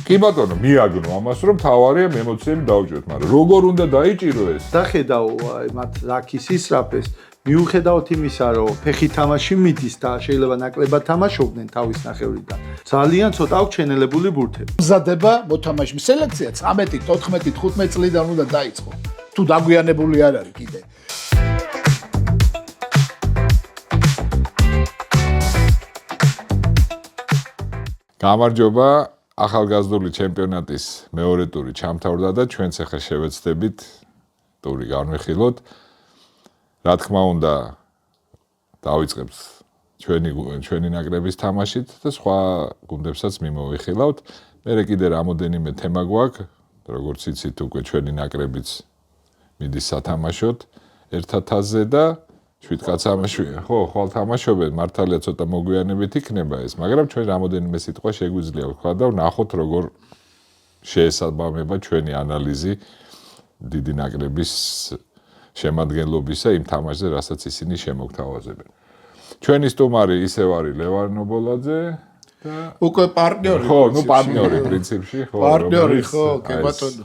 კი ბატონო, მიაგნო ამას, რომ თავარია ემოციები დაუჭიროთ, მაგრამ როგორ უნდა დაიჭირო ეს? დახედავ მათ რაქის ისრაფეს, მიუხედავთ იმისა, რომ ფეხი თამაში მიდის და შეიძლება ნაკლებად თამაშობდნენ თავის ნახევრიდან. ძალიან ცოტა აქვს ჩენელებული ბურთები. მზადება მოთამაშის სელექცია 13, 14, 15 წლიდან უნდა დაიწყო. თუ დაგვიანებული არ არის კიდე. გამარჯობა, ახალგაზრდული ჩემპიონატის მეორე ტური ჩამთავრდა და ჩვენც ახლა შევეცდებით ტური განვიხილოთ. რა თქმა უნდა, დავიწყებთ ჩვენი ნაკრების თამაშით და სხვა გუნდებსაც მიმოვიხილავთ. მერე კიდე რამოდენიმე თემა გვაქვს, როგორც იცით, უკვე ჩვენი ნაკრებიც მიდის სათამაშოდ ერთად თასზე და 7 კაცამაში, ხო, ხვალ თამაშობენ, მართალია ცოტა მოგვიანებით იქნება ეს, მაგრამ ჩვენ რამოდენიმე სიტყვა შეგვიძლია ვთქვა და ვნახოთ როგორ შეესაბამება ჩვენი ანალიზი დიდი ნაკრების შემადგენლობისა იმ თამაშზე, რასაც ისინი შემოგთავაზებენ. ჩვენი სტუმარი ისევ არის ლევან ნობოლაძე და უკვე პარტნიორი. ხო, ნუ პარტნიორი პრინციპში, ხო. პარტნიორი ხო, კი ბატონო.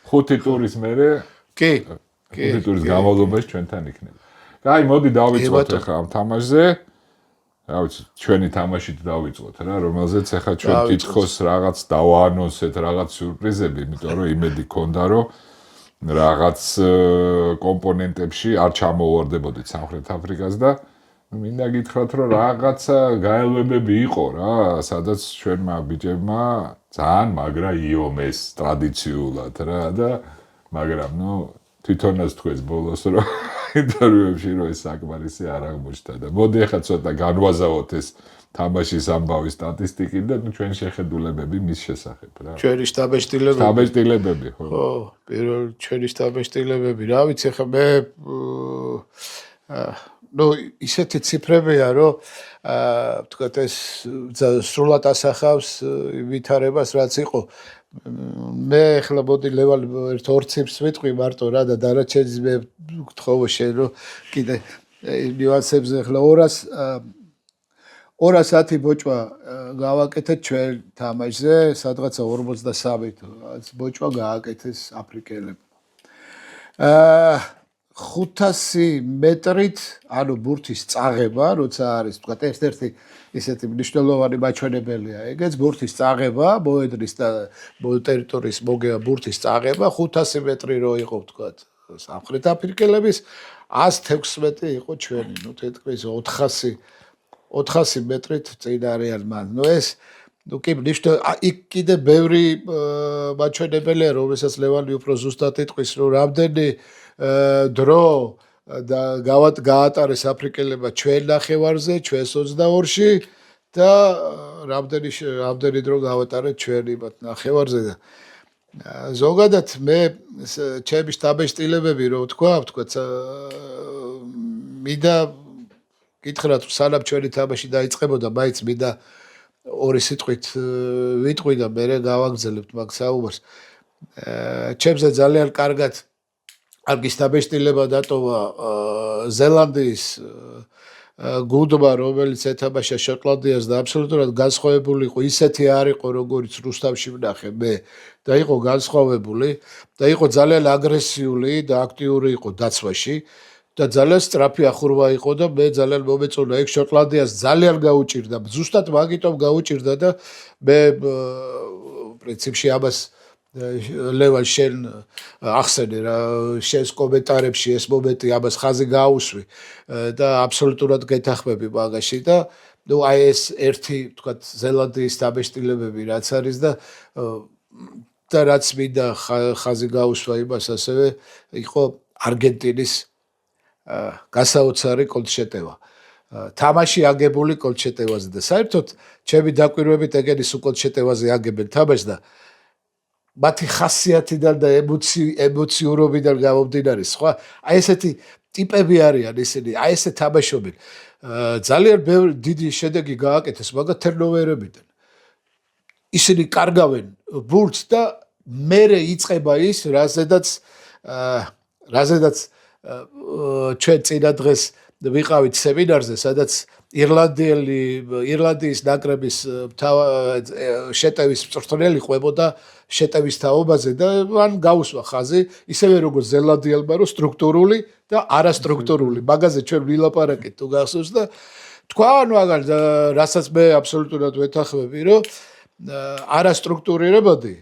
ხუთი ტურის მერე კი. ხუთი ტურის განმავლობაში ჩვენთან იქნება. აი, მოდი დავიწყოთ ახლა ამ თამაშზე. რა ვიცი, ჩვენი თამაშით დავიწყოთ რა, რომელზეც ახლა ჩვენ თითქოს რაღაც დავაანონსეთ, რაღაც სიურპრიზები, იმიტომ რომ იმედი ქონდა, რომ რაღაც კომპონენტებში არ ჩამოვარდებოდით სამხრეთ აფრიკას და მინდა გითხრათ, რომ რაღაცა გაელვებები იყო რა, სადაც ჩვენმა ბიჭებმა ძალიან მაგრა იომეს ტრადიციულად რა და მაგრამ ნუ თვითონაც თქვენს ბოლოს რომ ინტერვიუებში რომ ეს საკმარისი არ აღმოჩნდა და მოდი ახლა ცოტა განვაზავოთ ეს თამაშის ამბავი სტატისტიკით და ჩვენ შეხედულებები მის შესახებ რა. ჩვენი შტაბეჭდილებები ხო. ხო, პირველ ჩვენი შტაბეჭდილებები, რა ვიცი, ახლა მე ნუ ისეთი ციფრებია, რომ ვთქვათ ეს სრულად ასახავს ვითარებას, რაც იყო. მე ახლა მოდი ლევან ერთ-ორ ციფრს ვიტყვი მარტო რა და დანარჩენს მე გთხოვო შენ რომ კიდე ნიუანსებზე ახლა 210 ბოჭვა გავაკეთეთ ჩვენ თამაშზე, სადღაცა 43 ბოჭვა გააკეთეს აფრიკელებმა. 500 მეტრით, ანუ ბურთის წაღება, როცა არის, ვთქვათ, ერთ-ერთი ისეთი მნიშვნელოვანი მაჩვენებელია. ეგეც ბურთის წაღება, მოედრის და ტერიტორიის მოგება ბურთის წაღება 500 მეტრი რო იყო, ვთქვათ, სამხრეთ აფრიკელების, 116 იყო ჩვენი, ნუ თითქმის 400 მეტრით წინ არიან მან. ნუ ეს ნუ კი იქ კიდე ბევრი მაჩვენებელია, რომელსაც ლევანი უფრო ზუსტად იტყვის, რომ რამდენი დრო და გაატარეს აფრიკელებმა ჩვენ ნახევარზე, ჩვენს 22-ში და რამდენი დრო გავატარეთ ჩვენ იმათ ნახევარზე და ზოგადად მე ჩემი შტაბეჭდილებები რო ვთქვათ, მინდა გითხრათ, სანამ ჩვენი თამაში დაიწყებოდა, მაინც მინდა ორი სიტყვით ვიტყვი და მერე გავაგრძელებთ მაგ საუბარს. ჩემზე ძალიან კარგად არგის დაბეჭდილება დატოვა ზელანდიის გუნდმა, რომელიც ეთამაშა შოტლანდიას და აბსოლუტურად განსხვავებული იყო, ისეთი არ იყო, როგორც რუსთავში ვნახე მე და იყო განსხვავებული და იყო ძალიან აგრესიული და აქტიური იყო დაცვაში და ძალიან სწრაფი ახურვა იყო და მე ძალიან მომეწონა ეგ შოტლანდიას ძალიან გაუჭირდა, ზუსტად მაგიტომ გაუჭირდა და მე პრინციპში ამას ლევან შენ ახსენე რა შენს კომენტარებში ეს მომენტი ამას ხაზი გააუსვი და აბსოლუტურად გეთახმები მაგაში და ნუ აი ეს ერთი ვთქვათ ზელანდიის დაბეჭდილებები რაც არის და რაც მინდა ხაზი გაუსვა იმას ასევე იყო არგენტინის გასაოცარი კოლჩეტევა თამაში აგებული კოლჩეტევაზე და საერთოდ ჩემი დაკვირვებით ეგენის უკოლჩეტევაზე აგებენ თამაშს და მათი ხასიათიდან და ემოციურობიდან გამომდინარე სხვა აი ესეთი ტიპები არიან ისინი აი ესე თამაშობენ ძალიან დიდი შედეგი გააკეთეს მაგათ თერნოვერებიდან ისინი კარგავენ ბურთს და მერე იწყება ის რაზედაც ჩვენ წინა დღეს ვიყავით სემინარზე, სადაც ირლანდიის ნაკრების შეტევის მწვრთნელი ყვებოდა შეტევის თაობაზე და მან გაუსვა ხაზი, ისევე როგორც ზელანდიელმა, რომ სტრუქტურული და არასტრუქტურული. მაგაზე ჩვენ ვილაპარაკეთ თუ გახსოვს და თქვა, რასაც მე აბსოლუტურად ვეთანხმები, რომ არასტრუქტურირებადი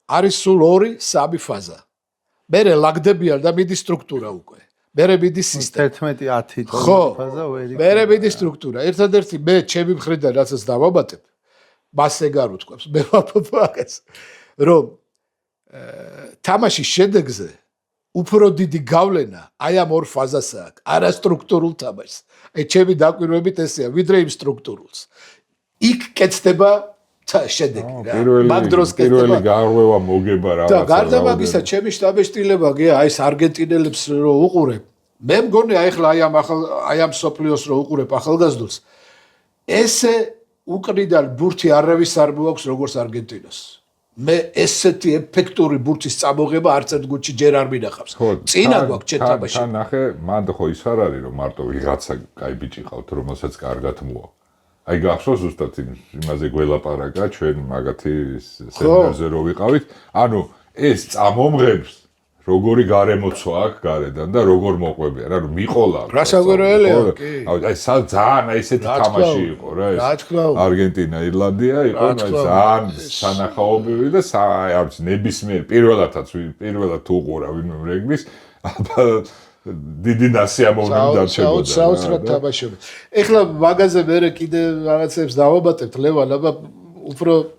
არის სულ 2-3 ფაზა. მერე ლაგდებიან და მიდის სტრუქტურა უკვე. მერე მიდის სისტემა. 11-10 ფაზა ვერი. მერე მიდის სტრუქტურა. ერთადერთი მე ჩემი მხრიდან რასაც დავამატებ, მას ეგარ უთქვამს. მე ვაფობ მაგას, რომ თამაშის შედეგზე უფრო დიდი გავლენა აი ამ 2 ფაზასა აქვს. არასტრუქტურულ თამაშს. ჩემი დაკვირვებით ესეა, ვიდრე იმ სტრუქტურულს. იქ კეთდება შედეგი რა. მაგ დროს პირველი გარღვევა მოგება რაღაცა. და გარდა მაგისა, ჩემი შტაბეშტილება გია, აი ეს არგენტინელებს რო უყურებ. მე მგონი აი ახლა აი ამ სოფლიოს რო უყურებ ახალგაზრდულს, ესე უკრიდან ბურთი არავის არ მოაქვს როგორც არგენტინას. მე ესეთი ეფექტური ბურთის წამოღება არც ერთ გუნდში ჯერ არ მინახავს. წინა გვაქვს ჩვენ თამაში. თან ნახე, მანდ ხო ის არ არის რომ მარტო ვიღაცა კაი ბიჭი ყავთ, რომელსაც კარგად მოაქვს. აი გახსოვს ზუსტად იმაზე გველაპარაკა ჩვენ მაგათი სემინარზე რო ვიყავით. ანუ ეს წამომღებს როგორი გარემოცვა აქვს გარედან და როგორ მოყვებიან. ანუ მიყოლა. რასაგვიროელია, კი. აი ძალიან ესეთი თამაში იყო რა ეს. არგენტინა, ირლანდია იყო ძალიან სანახაობრივი და აი ნებისმიერ პირველად თუ უყურა ვინმე რეგბის ალბათ დიდი ნასიამოვნები დარჩებოდა. საოცრად თამაშობდა. ეხლა მაგაზე მე კიდე რაღაცებს დავაბატებთ ლევან, აბა უფრო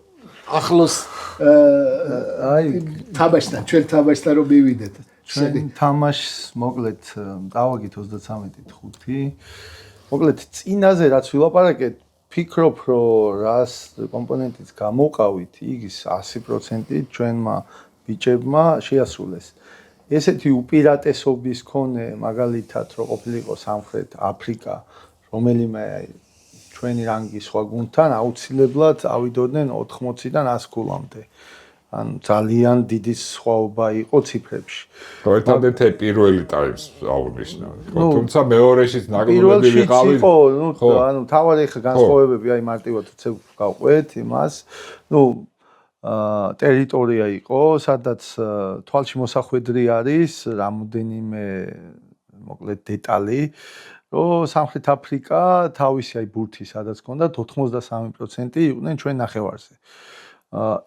ახლოს აი თამაშთან, ჩვენ თამაშთან რომ მივიდეთ. ჩვენ თამაშს მოკლედ დავაგით 33-5. მოკლედ წინაზე რაც ვილაპარაკეთ, ფიქრობ რომ რას კომპონენტიც გამოვყავით, იგის 100% ჩვენმა ბიჭებმა შეასრულეს. ესეთი უპირატესობის მქონე მაგალითად რო ყოფილიყო სამხრეთ აფრიკა, რომელიმე ჩვენი რანგის სხვა გუნდთან აუცილებლად ავიდოდნენ 80-დან 100 ქულამდე. ანუ ძალიან დიდი სხვაობა იყო ციფრებში. ერთადერთი პირველი ტაიმს აღვნიშნა. თუმცა მეორეშიც ნაკლებები ვიყავით. ანუ თავად ეხა განსხვავებები აი მარტივად უცებ გავყვეთ იმას. ტერიტორია იყო, სადაც თვალში მოსახვედრი არის, რამოდენიმე მოკლედ დეტალი, რომ სამხრეთ აფრიკა თავისი აი ბურთი სადაც ჰქონდათ 83% იყვნენ ჩვენ ნახევარზე.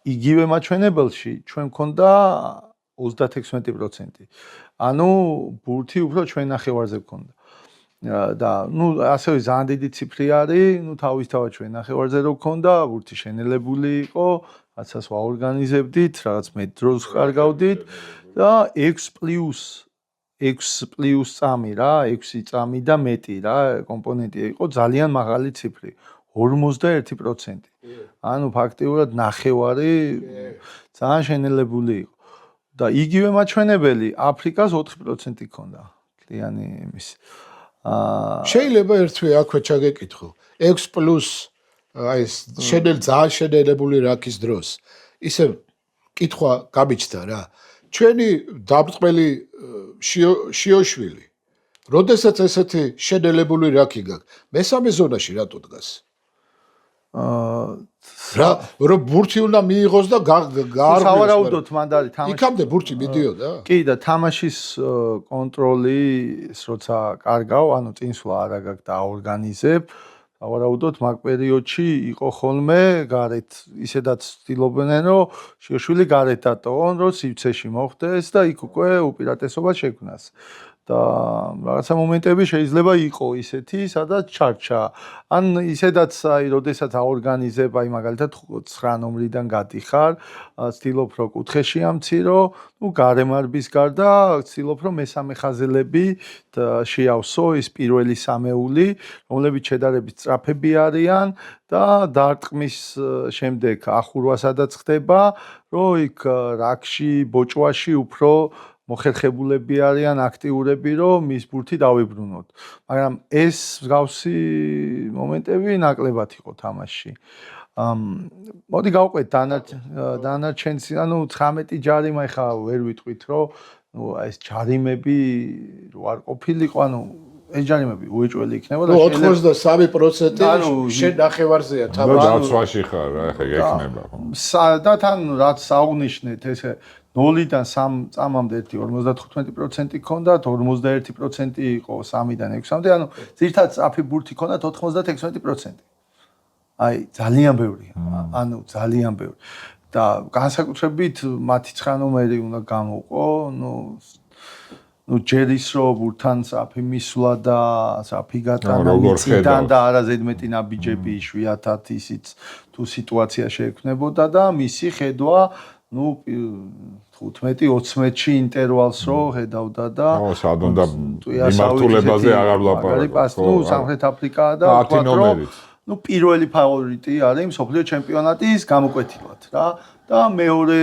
იგივე მაჩვენებელში ჩვენ ჰქონდა 36%. ანუ ბურთი უფრო ჩვენ ნახევარზე ჰქონდა. და ასევე ძალიან დიდი ციფრი არის, თავისთავად ჩვენ ნახევარზე რო ჰქონდა, ბურთი შენელებული იყო, რაცაც ვაორგანიზებდით, რაღაც მეტ დროს ყარგავდით და 6+6 წამი რა, 6 წამი და მეტი რა, კომპონენტი იყო ძალიან მაღალი ციფრი, 51%. ანუ ფაქტიურად ნახევარი ძალიან შენელებული იყო. და იგივე მაჩვენებელი აფრიკას 4% ჰქონდა. კლიანი იმის. შეიძლება ერთვე აქვე ჩაგეკითხო. 6+ აი ეს ძალიან შენელებული რაქის დროს. ისე კითხვა გამიჩნდა რა. ჩვენი დამწყმელი შიოშვილი, როდესაც ესეთი შენელებული რაქი გაქვს, მესამე ზონაში რატო დგას? რა რომ ბურთი უნდა მიიღოს და გაარღვიოს. სავარაუდოდ მანდ არის თამაში. იქამდე ბურთი მიდიოდა? კი და თამაშის კონტროლის როცა კარგავ, ანუ წინსვლა არა გაქვს და აორგანიზებ, სავარაუდოდ მაგ პერიოდში იყო ხოლმე გარეთ ისედაც ცდილობდნენ რომ შიშვილი გარეთ დატოვონ, რომ სივრცეში მოხვდეს და იქ უკვე უპირატესობა შექმნას. და რაღაცა მომენტები შეიძლება იყო ისეთი, სადაც ჩარჩა. ან ისედაც აი, როდესაც აორგანიზებ, აი მაგალითად 9 ნომრიდან გადიხარ, ცდილობ რომ კუთხეში ამცირო, გარემარბის გარდა ცდილობ რომ მესამე ხაზელები შეავსო ის პირველი სამეული, რომლებიც შედარებით სწრაფები არიან და დარტყმის შემდეგ ახურვა სადაც ხდება, რომ იქ რაკში, ბოჭვაში უფრო მოხერხებულები არიან აქტიურები, რომ მის ბურთი დავიბრუნოთ. მაგრამ ეს მსგავსი მომენტები ნაკლებად იყო თამაში. მოდი გავყვეთ დანარჩენს, ანუ 19 ჯარიმა ხა ვერ ვიტყვით, რომ ეს ჯარიმები რო არ ყოფილიყო, ანუ ეჯარიმები უეჭველი იქნება და 83% შენ ნახევარზეა და თამაში. დაცვაში ხარ რა ეხა ეკნება და თან რაც აღვნიშნეთ ესე 0-დან 3 წამამდე 55% ქონდათ, 51% იყო 3-დან 6-მდე, ანუ ძირითადად წაფი ბურთი ქონდათ 96%. აი ძალიან ბევრია. ანუ ძალიან ბევრი. და განსაკუთრებით მათი 9 ნომერი უნდა გამოყო, ну ჯერის რო ბურთთან საფი მისვლა და საფი გატანა მიწიდან და არა ზედმეტი ნაბიჯები იშვიათად ისიც თუ სიტუაცია შეექმნებოდა და მისი ხედვა ну 15-20-ში ინტერვალს რო ხედავდა და სად უნდა მიმართულებაზე აღარ ვლაპარაკობ. ну სამხრეთ აფრიკაა და ვთქვათ რომ ну პირველი ფავორიტი არის მსოფლიო ჩემპიონატის გამოკვეთილად რა და მეორე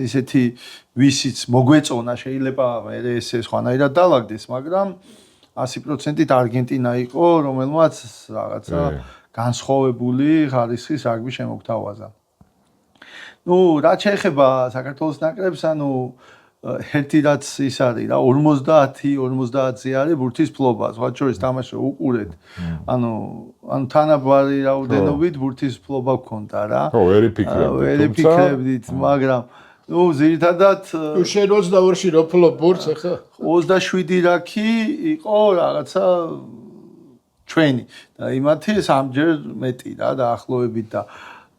ისეთი ვისიც მოგვეწონა შეიძლება მე ესე სხვანაირად დავაგდეს მაგრამ 100%-ით არგენტინა იყო რომელმაც რაღაცა განსხვავებული ხარისხის რაგბი შემოგთავაზა. ну რაც შეეხება საქართველოს ნაკრებს ანუ ერთი რაც ის არის რა 50-50-ზე არის ბურთის ფლობა სხვა შორის თამაში უყურეთ ანუ თანაბარი რაოდენობით ბურთის ფლობა გქონდა რა ხო ვერიფიქრებდით მაგრამ ну ზირთადად შენ 22-ში რო ფლობ ბურთს ახლა 27 რაქი იყო რაღაცა ჩვენი და იმათი სამჯერ მეტი რა დაახლოებით და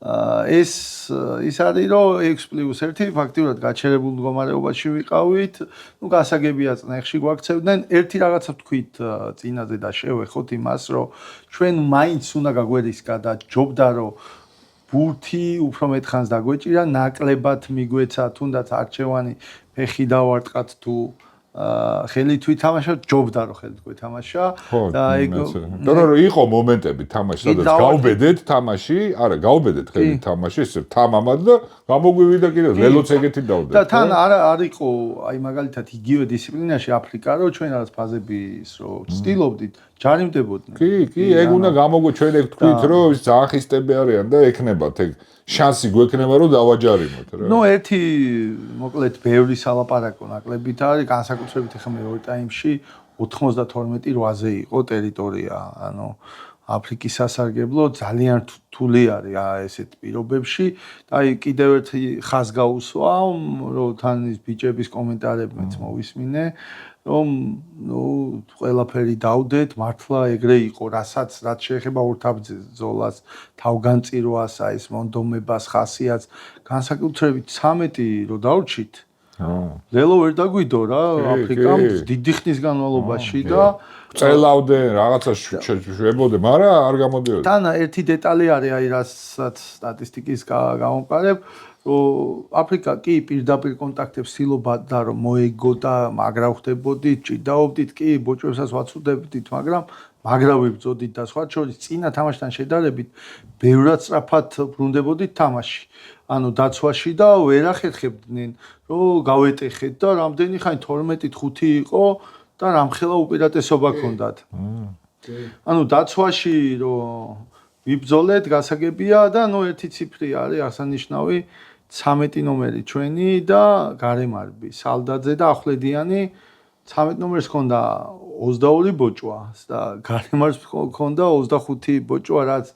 ეს ის არის რომ 6+1 ფაქტიურად გაჩერებულ მდგომარეობაში ვიყავით. ну გასაგებია წნეხში გვაქცევდნენ. ერთი რაღაცა ვთქვით წინაზე და შევეხოთ იმას რომ ჩვენ მაინც უნდა გაგვერისკა და ჯობდა რომ ბურთი უფრო მეტხანს დაგვეჭირა, ნაკლებად მიგვეცა თუნდაც არჩევანი ფეხი დავარტყათ თუ ხელი თუ ითამაშა, ჯობდა რომ ხელი თუ ითამაშა და ეგ რომ იყო მომენტები თამაში, სადაც გავბედეთ თამაში, არა, გავბედეთ ხელი თამაში, ესე თამამად და გამოგვივიდა კიდე ლელოც ეგეთი დავდეთ. და თან არ იყო, აი მაგალითად იგივე დისციპლინაში აფრიკა რო ჩვენ რაღაც ფაზების რო ვცდილობდით, ჯარიმდებოდნენ. კი, ეგ უნდა გამოგვი ჩვენ ეგ თქვით რომ ის ძალიან ხისტები არიან და ექნებათ ეგ შანსი გვექნება რომ დავაჯარიმოთ რა. ну ერთი მოკლედ ბევრი სალაპარაკო ნაკლებით არის განსაკუთრებით ახლა მეორე ტაიმში 92-8-ზე იყო ტერიტორია ანუ აფრიკის სასარგებლო ძალიან რთული არის ესეთ პირობებში და აი კიდევ ერთი ხაზ გაუსვა რომ თან ის ბიჭების კომენტარები მეც მოვისმინე რომ ну ყველაფერი დავდეთ მართლა ეგრე იყო რაც შეეხება ორთაბრძოლას თავგანწირვას ის მონდომებას ხასიათს განსაკუთრებით 13 რო დავრჩით ლელო ვერ დაგვიდო რა აფრიკამ დიდი ხნის განმავლობაში და წელავდე რაღაცა შვებოდე მაგრამ არ გამოდიოდა თან ერთი დეტალი არის აი რასაც სტატისტიკის გამომყარებ რომ აფრიკა კი პირდაპირ კონტაქტებს ცდილობდა რომ მოეგო და მაგრა ჭიდაობდით კი ბოჭებსაც ვაცუდებდით მაგრამ მაგრა ვიბრძოდით და სხვა შორის წინა თამაშთან შედარებით ბევრად სწრაფად ბრუნდებოდით თამაში ანუ დაცვაში და ვერ ახერხებდნენ რომ გავეტეხეთ და რამდენი ხანი 12-5 იყო და რამხელა უპირატესობა ჰქონდათ ანუ დაცვაში რომ ვიბრძოლეთ გასაგებია და ნუ ერთი ციფრი არის აღსანიშნავი 13 ნომერი ჩვენი და გარემარბი სალდაძე და ახვლედიანი 13 ნომერს ჰქონდა 22 ბოჭვა და გარემარს ჰქონდა 25 ბოჭვა რაც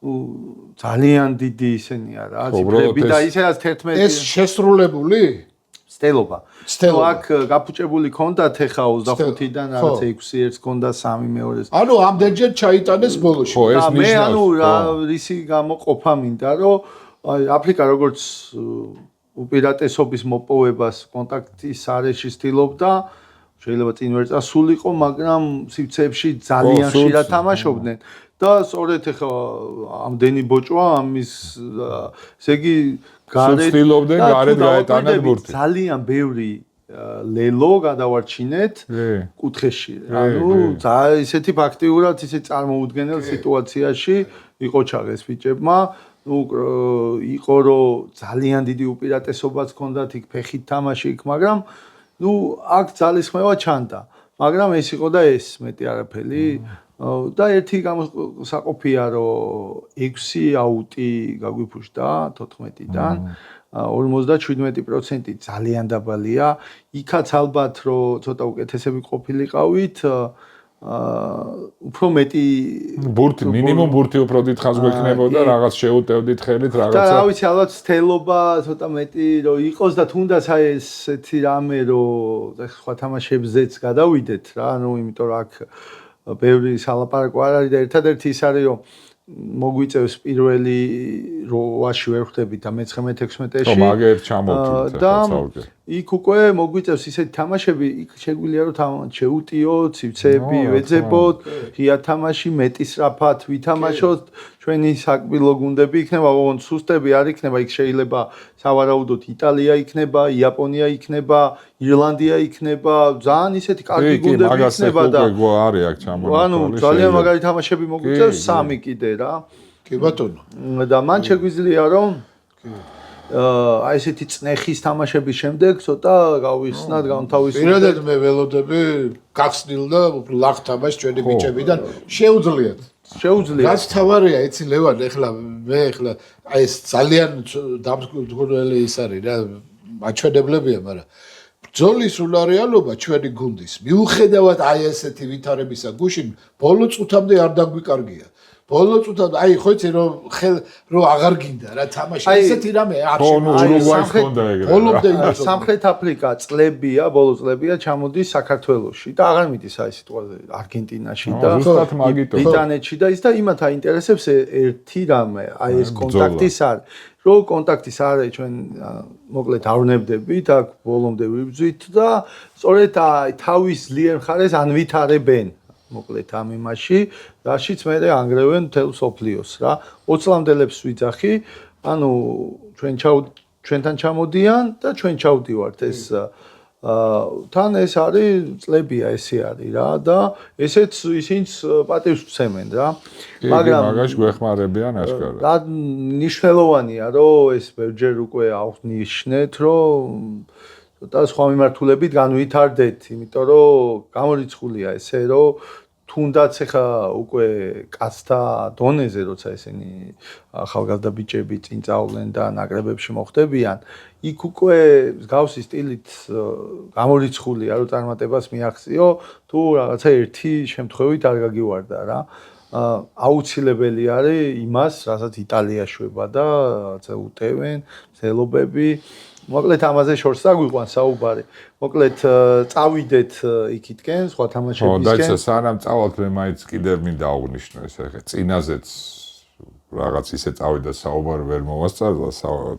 ძალიან დიდი ისენია რა ციფრები და ისედაც 11 ეს შესრულებული სტელობა აქ გაფუჭებული ჰქონდათ ეხა 25-დან რაღაც 6 ერთს ჰქონდა 3 მეორეს ანუ ამდენჯერ ჩაიტანეს ბოლოში ეს ნიშნავს მე ანუ რა რისი გამოყოფა მინდა რომ აი აფრიკა როგორც უპირატესობის მოპოვებას კონტაქტის არეში ცდილობდა შეიძლება წინ ვერ წასულიყო მაგრამ სივრცეებში ძალიან ხშირად თამაშობდნენ და სწორედ ეხა ამდენი ბოჭვა ამის ესე იგი ცდილობდნენ გარეთ გაეტანათ ბურთი ძალიან ბევრი ლელო გადავარჩინეთ კუთხეში ანუ ისეთი ფაქტიურად ისე წარმოუდგენელ სიტუაციაში იყო ჩაღეს ბიჭებმა ну იყო რომ ძალიან დიდი უპირატესობაც ჰქონდათ იქ ფეხით თამაში იქ მაგრამ ну აქ ძალისხმევა ჩანდა მაგრამ ეს იყო და ეს მეტი არაფერი და ერთი გამოსაყოფია რომ 6 აუტი გაგვიფუშდა 14-დან 57% ძალიან დაბალია იქაც ალბათ რომ ცოტა უკეთესები ყოფილიყავით უფრო მეტი ბურთი მინიმუმ ბურთი უფრო დიდხანს გვექნებოდა რაღაც შეუტევდით ხელით რაღაცა და რა ვიცი ალბათ თელობა ცოტა მეტი რომ იყოს და თუნდაც აი ესეთი რამე რომ სხვა თამაშებზეც გადავიდეთ რა ანუ იმიტომ რომ აქ ბევრი სალაპარაკო არ არის და ერთადერთი ის არის რომ მოგვიწევს პირველი როვაში ვერ ხვდებით და მე-19-16-ში რომ აგერ ჩამოვთვლით და იქ უკვე მოგვიწევს ისეთი თამაშები იქ შეგვიძლია რომ შეუტიო ცივცეები ვეძებოთ ღია თამაში მეტი სწრაფად ვითამაშოთ ჩვენი საკბილო გუნდები იქნება ოღონდ სუსტები არ იქნება იქ შეიძლება სავარაუდოდ იტალია იქნება იაპონია იქნება ირლანდია იქნება ძალიან ისეთი კარგი გუნდები იქნება და არის აქ ჩამოვთვლილი ანუ ძალიან მაგარი თამაშები მოგვიწევს 3 კიდე რა კი ბატონო და მან შეგვიძლია რომ აი ესეთი წნეხის თამაშების შემდეგ ცოტა გავიხსნათ განთავისუფლდეთ. პირადად მე ველოდები გახსნილ და ლაღ თამაშს ჩვენი ბიჭებიდან შეუძლიათ. შეუძლიათ. რაც თავარია, იცი ლევან, ეხლა აი ეს ძალიან დამსგვრელი ის არის რა, მაჩვენებლებია, მაგრამ ბრძოლის უნარიანობა ჩვენი გუნდის მიუხედავად აი ესეთი ვითარებისა გუშინ ბოლო წუთამდე არ დაგვიკარგია. ბოლო წუთამდე აი ხო იცი რომ აღარ გინდა რა თამაში ესეთი რამე არ შემოგვიყვანს სამხრეთ აფრიკა წლებია ბოლო წლებია ჩამოდის საქართველოში და აღარ მიდის აი სიტუაცია არგენტინაში და ბრიტანეთში და ის და იმათ აინტერესებს ერთი რამე აი ეს კონტაქტის არის რომ კონტაქტის არის ჩვენ მოკლედ ავნებდებით აქ ბოლომდე ვიბრძვით და სწორედ თავის ძლიერ მხარეს ანვითარებენ მოკლედ ამ იმაში, რაშიც მე ანგრევენ მთელ სოფლიოს რა. 20 წლამდელებს ვიძახი, ანუ ჩვენთან ჩამოდიან და ჩვენ ჩავდივართ ეს თან ეს არის წლებია ესე არის რა და ესეც ისინც პატივს ვცემენ რა. მაგრამ მაგაში გვეხმარებიან აშკარად. რა მნიშვნელოვანია რომ ეს ბევრჯერ უკვე აღნიშნეთ რომ და სხვა მიმართულებით განვითარდეთ, იმიტომ რომ გამორიცხულია ესე რომ თუნდაც ახლა უკვე კაცთა დონეზე როცა ესენი ახალგაზრდა ბიჭები წინ წავლენ და ნაკრებებში მოხვდებიან, იქ უკვე მსგავსი სტილით გამორიცხულია რომ წარმატებას მიაღწიო, თუ რაღაცა ერთი შემთხვევით არ გაგივარდა რა. აუცილებელი არის იმას, რასაც იტალია შვება და რაღაცა უტევენ, მცდელობები მოკლედ ამაზე შორს დაგვიყვანს საუბარი. მოკლედ წავიდეთ იქითკენ, სხვა თამაშებისკენ. დაიცა სანამ წავალთ მე მაინც კიდევ მინდა აღვნიშნო ეს ახლა წინაზეც რაღაც ისე წავიდა საუბარი ვერ მოვასწარლა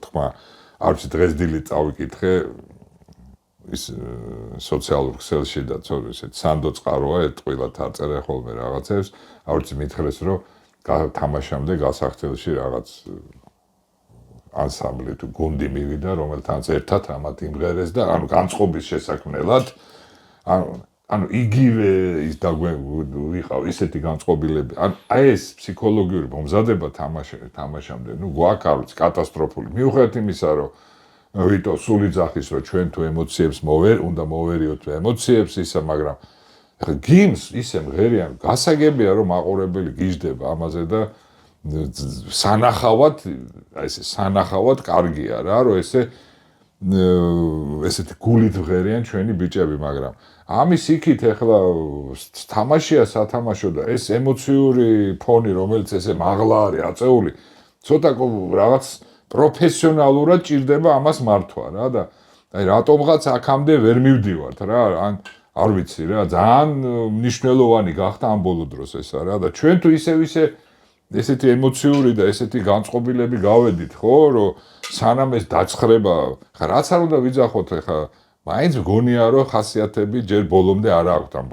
თქმა არ ვიცი დღეს დილით წავიკითხე ის სოციალურ ქსელში და ისე სანდო წყაროა ეტყვილად აწერე ხოლმე რაღაცებს არ ვიცი მითხრეს რომ თამაშამდე გასახდელში რაღაც ანსამბლი თუ გუნდი მივიდა რომელთანაც ერთად ამათ იმღერეს და ანუ განწყობის შესაქმნელად ანუ იგივე ის ვიყავ ისეთი განწყობილები აი ეს ფსიქოლოგიური მომზადება თამაშამდე ნუ გვაქვს არ ვიცი კატასტროფული მიუხედავად იმისა რომ ვიტო სული ძახის რომ ჩვენ თუ ემოციებს უნდა მოვერიოთ ემოციებს ისა მაგრამ ახლა გიმს ისე მღერიან გასაგებია რომ მაყურებელი გიждდება ამაზე და სანახავად აი ესე სანახავად კარგია რა რომ ესეთი გულით მღერიან ჩვენი ბიჭები მაგრამ ამის იქით ახლა თამაშია სათამაშო და ეს ემოციური ფონი რომელიც ესე მაღლა არის აწეული ცოტა რაღაც პროფესიონალურად ჭირდება ამას მართვა რა და აი რატომღაც აქამდე ვერ მივდივართ რა ან არ ვიცი რა ძალიან მნიშვნელოვანი გახდა ამ ბოლო დროს ესა რა და ჩვენ თუ ისე ესეთი ემოციური და ესეთი განწყობილები გავედით ხო რომ სანამ ეს დაცხრება ხა რაც არ უნდა ვიძახოთ ხა მაინც მგონია რომ ხასიათები ჯერ ბოლომდე არ აქვს ამ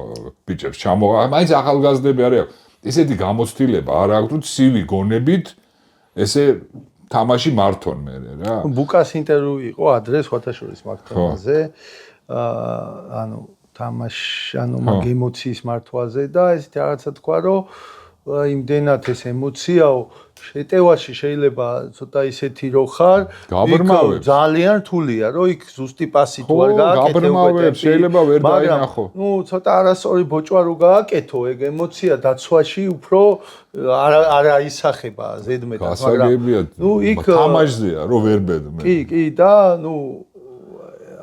ბიჭებს ჩამოვა მაინც ახალგაზრდები არ აქვს ესეთი გამოცდილება არ აქვს თუ ცივი გონებით ესე თამაში მართონ მე რა ბუკას ინტერვიუ იყო ადრე სხვათაშორის მაგ-თემაზე ანუ თამაში ანუ მაგ ემოციის მართვაზე და ესეთი რაღაცა თქვა რომ იმდენად ეს ემოციაო შეტევაში შეიძლება ცოტა ისეთი რო ხარ, გაბრმავებს. ძალიან რთულია, რომ იქ ზუსტი პასი თუ არ ხო, გააკეთე გაბრმავებს, შეიძლება ვერ დაინახო. ნუ ცოტა არასწორი ბოჭვა რო გააკეთო, ეგ ემოცია დაცვაში უფრო არ აისახება ზედმეტად, გასაგებია. ნუ იქ თამაშზეა, რომ ვერ ბედმე. კი და ნუ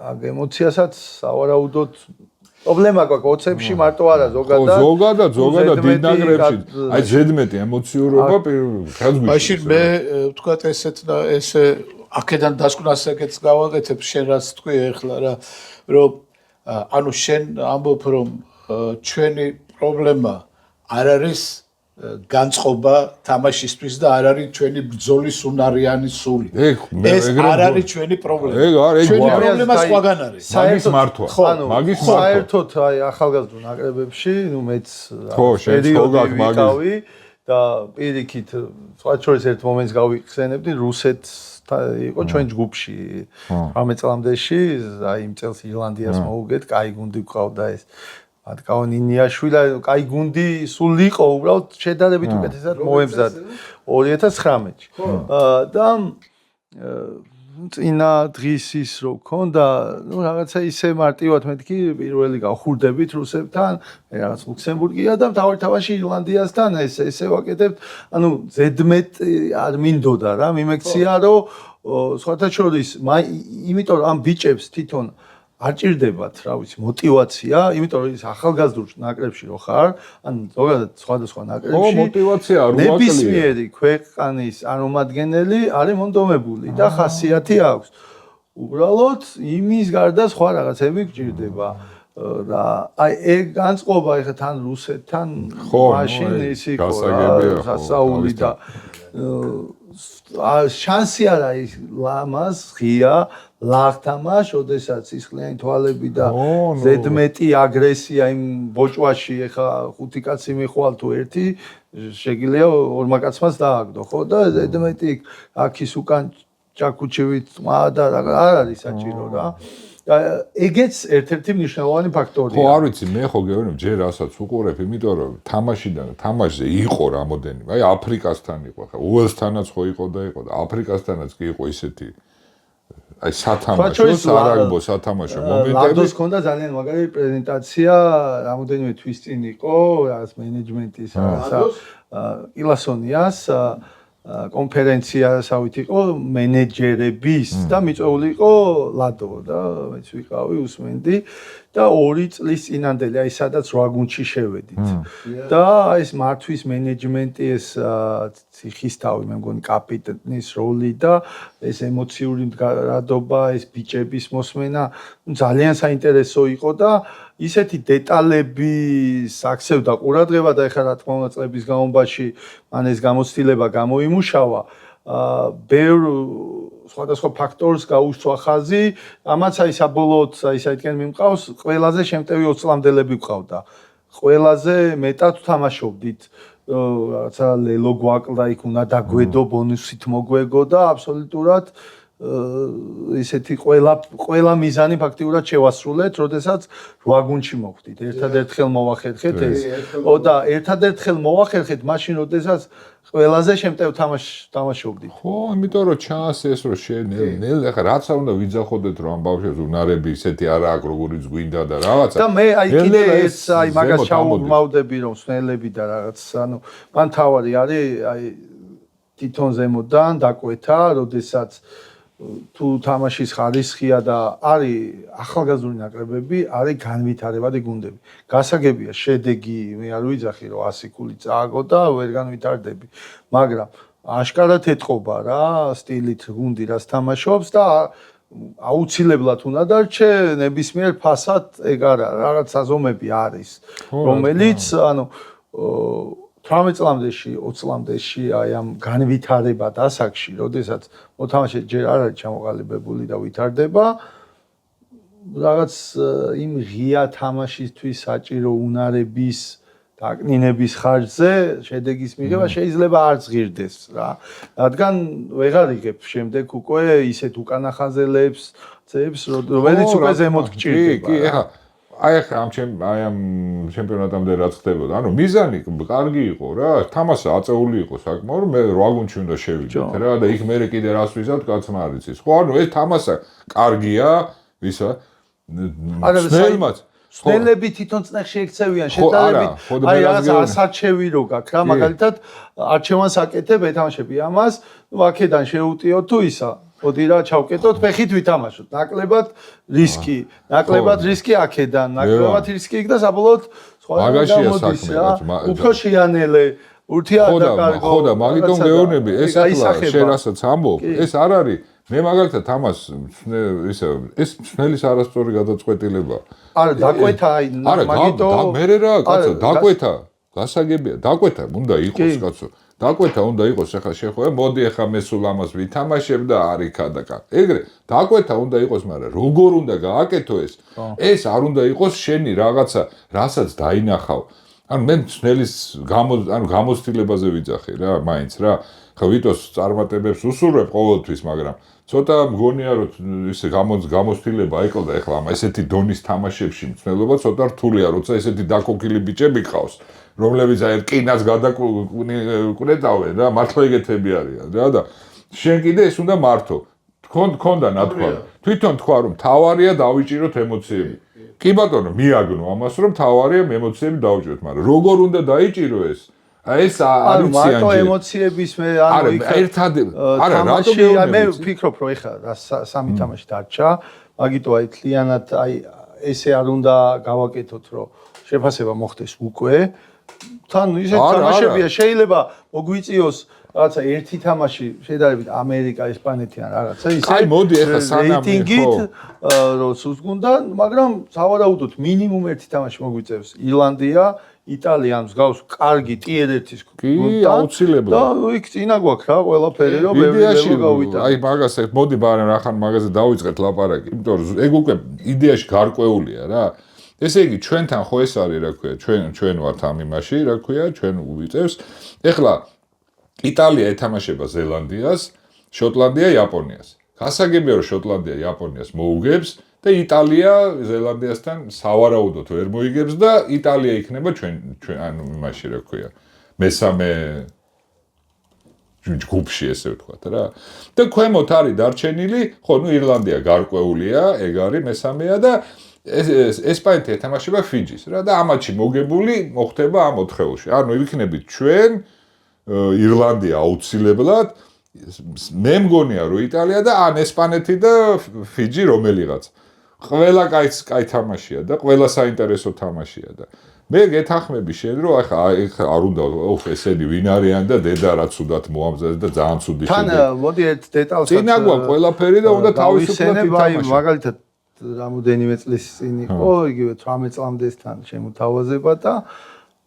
აგ ემოციასაც სავარაუდოდ პრობლემა გვაქვს ოცებში მარტო არა ზოგადად ზოგადად დიდ ნაკრებში აი ზედმეტი ემოციურობა ხელს მაშინ მე ვთქვათ ესე აქედან დასკვნას ეგეც გავაკეთებ შენ რაც თქვი ახლა რა რომ ანუ შენ ამბობ რომ ჩვენი პრობლემა არ არის განწყობა თამაშისთვის და არ არის ჩვენი ბრძოლის უნარიანი სული. ეს არ არის ჩვენი პრობლემა. ჩვენი პრობლემა სხვაგან არის. მაგის მართვა. მაგის მართვა. საერთოდ აი ახალგაზრდა ნაკრებებში, ნუ მეც პერიოდი ვიყავი და პირიქით სხვა შორის ერთ მომენტს გავიხსენებდი რუსეთს იყო ჩვენ ჯგუფში 18 წლამდეში, აი იმ წელს ირლანდიას მოუგეთ, კაი გუნდი გვყავდა ეს მატკაო ნინიაშვილი, კაი გუნდი სულ იყო, უბრალოდ შედარებით უკეთესად მოემზადა 2019-ში. და წინა დღის ის რო ქონდა, ნუ რაღაცა ისე მარტივად მეთქი, პირველი გავხურდებით რუსებთან, რაღაც ლუქსემბურგია და თავი-თავში ირლანდიასთან ესე ვაკეთებთ. ანუ ზედმეტ არ მინდოდა რა, მიმექცია რომ სხვათა შორის, იმიტომ რომ ამ ბიჭებს თვითონ არ ჭირდებათ, რა ვიცი, мотиваცია, იმიტომ რომ ის ახალგაზრდულ ნაკრებში რო ხარ, ან ზოგადად სხვადასხვა ნაკრებში, мотиваცია არ უაკლია. ნებისმიერი ქვეყანის წარმომადგენელი არის მონდომებული და ხასიათი აქვს. უბრალოდ იმის გარდა სხვა რაღაცები გჭირდება. და აი ეგ განწყობა ეხლა თან რუსეთთან მაშინ ის იყო სასაული და შანსი არ არის ლამას ღია ლაღთამაშ, ოდესაც ისხლიანი თვალები და ზედმეტი აგრესია იმ ბოჭვაში, ეხა ხუთი კაცი მიხვალ თუ ერთი, შეგიძლია ორმა კაცმაც დააგდო, ხო? და ზედმეტი აქის უკან ჭაკუჩივით თმა და არ არის საჭირო რა. ეგეც ერთ-ერთი მნიშვნელოვანი ფაქტორია. ხო, არ ვიცი, მე ხო გეუბნები, ჯერ რასაც უყურებ, იმიტომ რომ თამაშზე იყო რამოდენიმე, აი აფრიკასთან იყო, ხა უელსთანაც ხო იყო და აფრიკასთანაც კი იყო ისეთი აი სათამაშო მომენტები. ლადოს ქონდა ძალიან მაგარი პრეზენტაცია, რამოდენიმე თვის წინ იყო, რაღაც მენეჯმენტის რაღაცა ილასონიას კონფერენციასავით იყო მენეჯერების და მიწვეული იყო ლადო და მეც ვიყავი უსმენდი და 2 წლის წინანდელი აი სადაც 8 გუნდში შევედით და აი ეს მართვის მენეჯმენტი ეს ციხისთავი მე მგონი კაპიტნის როლი და ეს ემოციური მდგარადობა ეს ბიჭების მოსმენა ძალიან საინტერესო იყო და ისეთი დეტალები აქცევდა ყურადღება და ეხლა რა თქმა უნდა წლების განმავლობაში მან ეს გამოცდილება გამოიმუშავა ბევრ სხვადასხვა ფაქტორს გაუსწვა ხაზი ამაც აი საბოლოოდ აი საერთოდ მიმყავს ყველაზე შემტევი 20 წლამდელები გვყავდა ყველაზე მეტად თამაშობდით რაღაცა ლელო გვაკლდა იქ უნდა დაგვედო ბონუსით მოგვეგო და აბსოლუტურად ისეთი ყველა მიზანი ფაქტიურად შევასრულეთ, როდესაც 8 გუნდში მოხვდით. ერთადერთხელ მოვახერხეთ ეს. და ერთადერთხელ მოვახერხეთ მაშინ, როდესაც ყველაზე შემტევ თამაშობდით. ხო, იმიტომ რომ ჩანს ეს რომ ნელ ახლა რაც არ უნდა ვიძახოდეთ რომ ამ ბავშვებს უნარები ისეთი არა აქვს როგორიც გვინდა და რაღაცა. და მე აი კიდე ეს აი მაგას ჩაუმოვდები რომ სნელები და რაღაც ანუ მან თავარი არის აი თვითონ ზემოდან დაკვეთა, როდესაც თუ თამაშის ხარისხია და არის ახალგაზრდული ნაკრებები, არის განვითარებადი გუნდები. გასაგებია, შედეგი მე არ ვიძახი რომ 100 ქული წააგო და ვერ განვითარდები, მაგრამ აშკარად ეთყობა რა, სტილით გუნდი რას თამაშობს და აუცილებლად უნდა დარჩე ნებისმიერ ფასად ეგ არა, რაღაც საზომები არის, რომელიც ანუ 18 წლამდეში, 20 წლამდეში აი ამ განვითარება დასაკში, როდესაც მოთამაშე ჯერ არ არის ჩამოყალიბებული და ვითარდება, რაღაც იმ ღია თამაშისთვის საჭირო უნარების დაკნინების ხარჯზე შედეგის მიღება შეიძლება არ ზღირდეს რა. რადგან ვეღარ იღებ შემდეგ უკვე ისეთ უკანახაზელებს, რომელიც უკვე ზემოთ გჭირდება. კი, ეხა აი ამ ჩემპიონატამდე რაც ხდებოდა, ანუ მიზანი კარგი იყო რა, თამასა აწეული იყო საკმაოდ, მე 8 გუნდში უნდა შევიდეთ რა და იქ მე კიდე რას ვიზავთ, კაცმა არ იცის. ხო, ანუ ეს თამასა კარგია, ვისა? სნელმაც სნელები თვითონ წნეხში ექცევიან შეტანებით. აი რაღაც ასარჩევი რო გაქვს რა, მაგალითად არჩევანს აკეთებ ეთამაშები ამას, აქედან შეუტიოთ თუ ისა მოდი რა ჩავკეტოთ, ფეხით ვითამაშოთ. ნაკლებად რისკი აქედან, ნაკლებად რისკი იქ და საბოლოოდ მაგაშია საქმე რა. უფრო შეანელე, ურთიერთდაკარგო. ხო და მაგიტომ მეუბნები, ეს ახლა შენ რასაც ამბობ, ეს არ არის. მე მაგალითად ამას ეს სნელის არასწორი გადაწყვეტილება. არა, დაკვეთა აი მაგიტომ მე რა კაცო, დაკვეთა. გასაგებია, დაკვეთა უნდა იყოს კაცო. დაკვეთა უნდა იყოს ახლა შეხვედრა, მოდი ახლა მე სულ ამას ვითამაშებ და არიქა და კა. ეგრე დაკვეთა უნდა იყოს, მაგრამ როგორ უნდა გააკეთო ეს? ეს არ უნდა იყოს შენი რაღაცა, რასაც დაინახავ. ანუ მე სნელის გამოცდილებაზე ვიძახი რა, მაინც რა. ხა ვიტოს წარმატებებს უსურვებ ყოველთვის, მაგრამ ცოტა მგონია რომ ისე გამოცდილება ეკლდა ახლა ამ ესეთი დონის თამაშებში მცნელობა ცოტა რთულია, როცა ესეთი დაკოკილი ბიჭები ყავს. რომლებიც აი კინას გადაკვრეტავენ რა, მართლა ეგეთები არიან რა და შენ კიდე ეს უნდა მართო. თქონდა ნათქვა. თვითონ თქვა რომ თავარია დავიჭიროთ ემოციები. კი ბატონო, მიაგნო ამას რომ თავარია ემოციები დავიჭიროთ, მაგრამ როგორ უნდა დაიჭირო ეს? აი ეს არის მარტო ემოციების მე ანუ იქ არა რატომ მე ვფიქრობ რომ ეხლა სამი თამაში დარჩა, მაგიტო აი თლიანად აი ესე არ უნდა გავაკეთოთ რომ შეფასება მოხდეს უკვე. თან ისეთ თამაშებია შეიძლება მოგვიწიოს რაღაცა ერთი თამაში შედარებით ამერიკა, ესპანეთი ან რაღაცა ისე. აი მოდი ახლა სანამ რო სულს გუნდა, მაგრამ სავარაუდოდ მინიმუმ ერთი თამაში მოგვიწევს ირლანდია, იტალია მსგავს კარგი ტიერ 1-ის გუნდა. აუცილებლად. და იქ წინა გვაქვს რა ყველაფერი რომ ბევრი გავიტანო. აი მაგას მოდი ბარენ ახან მაგაზე დავიწყეთ ლაპარაკი, იმიტომ რომ ეგ უკვე იდეაში გარკვეულია რა. ესე იგი ჩვენთან ხო ეს არის რა ქვია, ჩვენ ვართ ამ იმაში, რა ქვია, ჩვენ ვიწევს. ეხლა იტალია ეთამაშება ზელანდიას, შოტლანდია იაპონიას. გასაგებია რომ შოტლანდია იაპონიას მოუგებს და იტალია ზელანდიასთან სავარაუდოდ ვერ მოიგებს და იტალია იქნება ჩვენ ანუ იმაში რა ქვია, მესამე ჯგუფში ესე ვთქვათ რა. და ქვემოთ არის დარჩენილი, ხო, ნუ ირლანდია გარკვეულია, ეგ არის მესამეა და ესპანეთი ეთამაშება ფიჯის რა და ამათში მოგებული მოხდება ამ 4-ში. ანუ ვიქნებით ჩვენ ირლანდია აუცილებლად მე მგონია რომ იტალია და ან ესპანეთი და ფიჯი რომელიღაც. ყველა კაი თამაშია და ყველა საინტერესო თამაშია და მე გეთანხმები შენ რომ ახლა არ უნდა ესენი ვინ არიან და დედა რაც უდათ მოამზადე და ძალიან ცუდი თან მოდი ერთ დეტალს წინა გვაქვს ყველაფერი და უნდა თავისუფლად ითამაშო. მაგალითად რამოდენიმე წლის წინ იყო იგივე 18 წლამდესთან შემოთავაზება და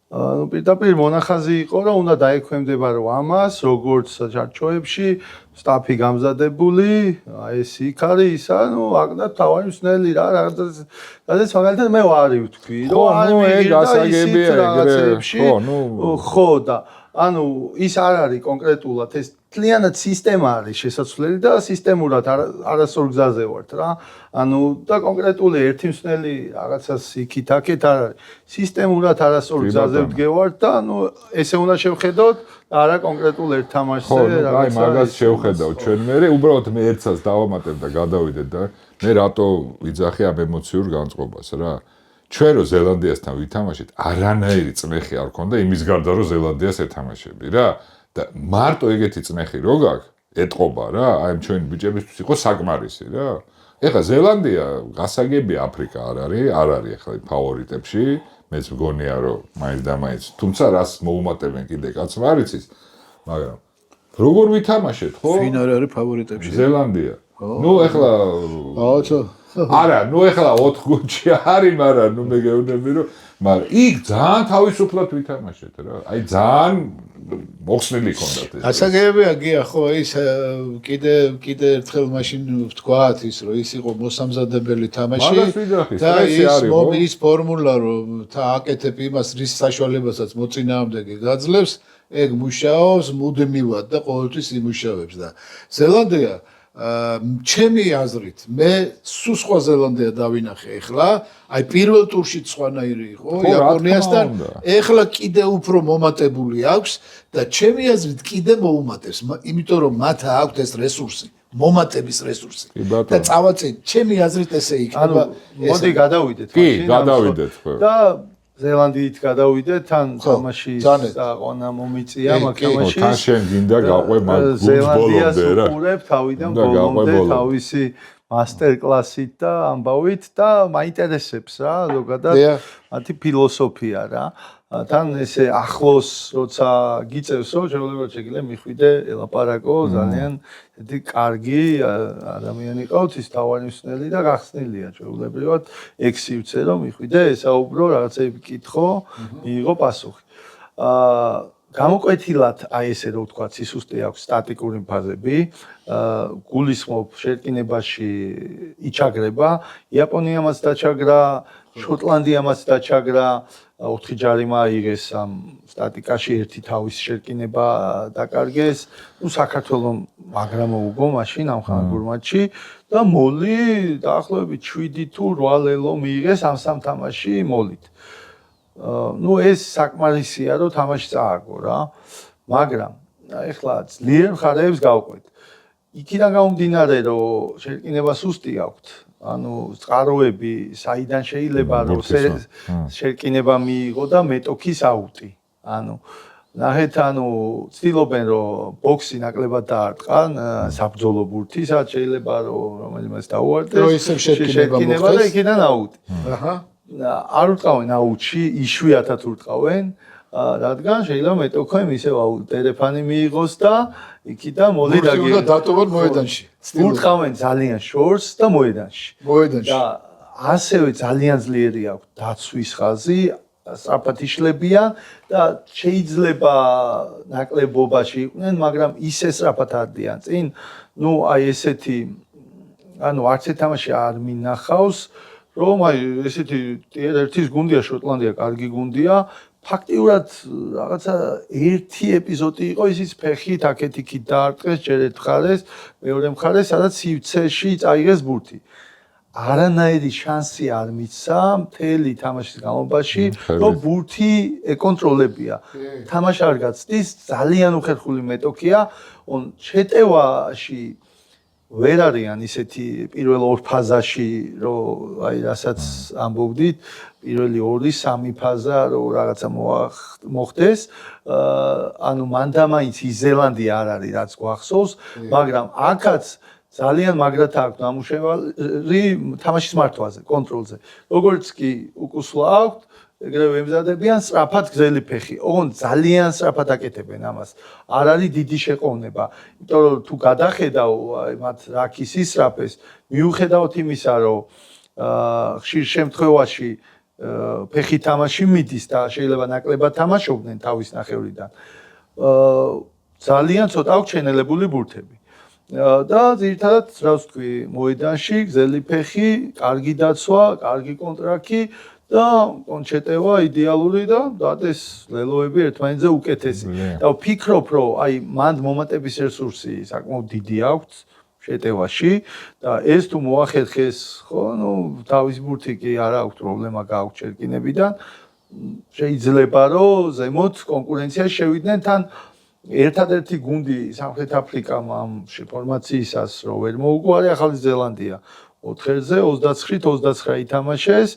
ну პირდაპირ მონახაზი იყო რომ უნდა დაექვემდებარო ამას როგორც ჩარჩოებში სტაფი გამზადებული აი ეს იქ არის ისა ну აკდა თავარი მსნელი რა რაღაც მაგალითად მე ვარი ვთქვი რომ ანუ ეგ გასაგებია ეგრე ხო და ანუ ის არ არის კონკრეტულად ეს თლიანად სისტემა არის შესაძლებელი და სისტემურად არასწორ გზაზე ვართ რა. ანუ და კონკრეტული ერთი მსნელი რაღაცას იქით აქეთ არ არის. სისტემურად არასწორ გზაზე ვდგევართ და ანუ ესე უნდა შევხედოთ და არა კონკრეტულ ერთ თამაშზე რაღაცა. აი მაგას შევხედავ ჩვენ მე უბრალოდ მე ერთსაც დავამატებ და გადავიდეთ და მე რატო ვიძახი ამ ემოციურ განწყობას რა. ჩვენ რო ზელანდიასთან ვითამაშეთ არანაირი წნეხი არ ქონდა იმის გარდა რომ ზელანდიას ეთამაშები რა. და მარტო ეგეთი წნეხი რო გაქვს, ეტყობა რა, აი ჩვენი ბიჭებისთვის იყო საკმარისი რა. ეხლა ზელანდია გასაგებია აფრიკა არ არის ეხლა ფავორიტებში, მეც მგონია რომ მაინც და მაინც, თუმცა რას მოუმატებენ კიდე კაცმა არ იცის, მაგრამ როგორ ვითამაშეთ ხო? ვინ არის ფავორიტებში? ზელანდია. ნუ ეხლა არა, ნუ ეხლა 4 გუნდში არის, მაგრამ ნუ მე გეუბნები რომ მაგრამ იქ ძალიან თავისუფლად ვითამაშეთ რა. აი ძალიან მოხსნილი ქონდათ ეს. ასაგებია გია ხო ის კიდე ერთხელ მაშინ ვთქვათ ის რომ ის იყო მოსამზადებელი თამაში და ის ფორმულა რომ აკეთებ იმას რის საშუალებასაც მოწინააღმდეგე გაძლევს ეგ მუშაობს მუდმივად და ყოველთვის იმუშავებს და ზელანდია ჩემი აზრით მე სულ სხვა ზელანდია დავინახე ეხლა აი პირველ ტურში სხვანაირი იყო იაპონიასთან ეხლა კიდე უფრო მომატებული აქვს და ჩემი აზრით კიდე მოუმატებს იმიტომ რომ მათ აქვთ ეს რესურსი მომატების რესურსი და წავაწენ ჩემი აზრით ესე იქნება მოდი გადავიდეთ კი გადავიდეთ და ზელანდიით გადავიდეთ თან თამაშის აყონა მომიწია მაგ თამაში თან შენ გინდა გაყვე მაგ ზელანდიას უყურებ თავიდან ბოლომდე თავისი მასტერ კლასით და ამბავით და მაინტერესებს რა ზოგადად მათი ფილოსოფია რა თან ესე ახლოს როცა გიწევს რომ შეიძლება მიხვიდე ელაპარაკო ძალიან ესეთი კარგი ადამიანი ყავთ ის თავარისნელი და გახსნილია ჩვეულებრივად 6 სივრცე რომ მიხვიდე ესაუბრო რაღაცები კითხო მიიღო პასუხი გამოკვეთილად აი ესე რო ვთქვა სისუსტე აქვს სტატიკური ფაზები გულისხმობ შერკინებაში იჩაგრება იაპონიამაც დაჩაგრა შოტლანდიამაც დაჩაგრა 4 ჯარიმა აიღეს ამ სტატიკაში ერთი თავის შერკინება დაკარგეს ნუ საქართველოს მაგრამ მოუგო მაშინ ამ ხანგრძლივ მატჩში და მოლი დაახლოებით 7 თუ 8 ლელო მიიღეს ამ სამ თამაში მოლით ну ეს საკმარისია რომ თამაში წააგო რა მაგრამ ეხლა ძლიერ მხარეებს გავყვეთ იქიდან გამომდინარე რომ შერკინება სუსტი აქვთ ანუ წყაროები საიდან შეიძლება რომ შერკინება მიიღო და მეტოქის აუტი ანუ ნახეთ ანუ ცდილობენ რომ ბოქსი ნაკლებად დაარტყან საბრძოლო ბურთი სადაც შეიძლება რომ რომელიმას დაუარდეს რომ ისევ შერკინება და იქიდან აუტი აჰა არ უტყავენ აუტში იშვიათად უტყავენ რადგან შეიძლება მეტოქემ ისევ ტელეფონი მიიღოს და იქიდან მოლი დაგიღოს და დატოვონ მოედანში უტყავენ ძალიან შორს და მოედანში და ასევე ძალიან ძლიერი აქვს დაცვის ხაზი სწრაფად იშლებიან და შეიძლება ნაკლებობაში იყვნენ მაგრამ ისე სწრაფად არდიან წინ ნუ აი ესეთი ანუ არც ერთ თამაში არ მინახავს რომ აი ესეთი ტიერ 1-ის გუნდია შოტლანდია კარგი გუნდია ფაქტიურად რაღაცა ერთი ეპიზოდი იყო ისიც ფეხით აქეთ-იქით დაარტყეს ჯერ ერთ მხარეს მეორე მხარეს სადაც სივრცეში წაიღეს ბურთი არანაირი შანსი არ მიცა მთელი თამაშის განმავლობაში რომ ბურთი ეკონტროლებია თამაში არ გაცდის ძალიან უხერხული მეტოქია შეტევაში ვერ არიან ისეთი პირველ ორ ფაზაში რომ აი რასაც ამბობდით პირველი 2-3 ფაზა რომ რაღაცა მოხდეს ანუ მანდამაინც ის ზელანდია არ არის რაც გვახსოვს მაგრამ აქაც ძალიან მაგრად აქვს ნამუშევარი თამაშის მართვაზე კონტროლზე როგორც კი უკუსლა აქვს ეგრევე ემზადებიან სწრაფად გზელი ფეხი. ოღონდ ძალიან სწრაფად აკეთებენ ამას. არ არის დიდი შეყოვნება. იმიტომ რომ თუ გადახედავ მათ რაქის ისრაფეს, მიუხედავად იმისა, რომ ხშირ შემთხვევაში ფეხი თამაში მიდის და შეიძლება ნაკლებად თამაშობდნენ თავის ნახევრიდან. ძალიან ცოტა აქვს ჩენელებული ბურთები. და ძირითადად რაც ვთქვი, მოედანში გზელი ფეხი, კარგი დაცვა, კარგი კონტრაქი და კონჩეტევა idеალური და დადეს ლელოები ერთმანეთზე უკეთესი. და ვფიქრობ, რომ აი მანდ მომატების რესურსი საკმაოდ დიდი აქვს შეტევაში და ეს თუ მოახერხეს, ხო, ნუ თავის ბურთი კი არ აქვს პრობლემა გააქვს შერკინებიდან. შეიძლება რომ ზემოთ კონკურენციაში შევიდნენ თან ერთადერთი გუნდი სამხრეთ აფრიკამ ამ ფორმაციისას რო ვერ მოუგო არის ახალი ზელანდია 4-ზე 29-29 ითამაშეს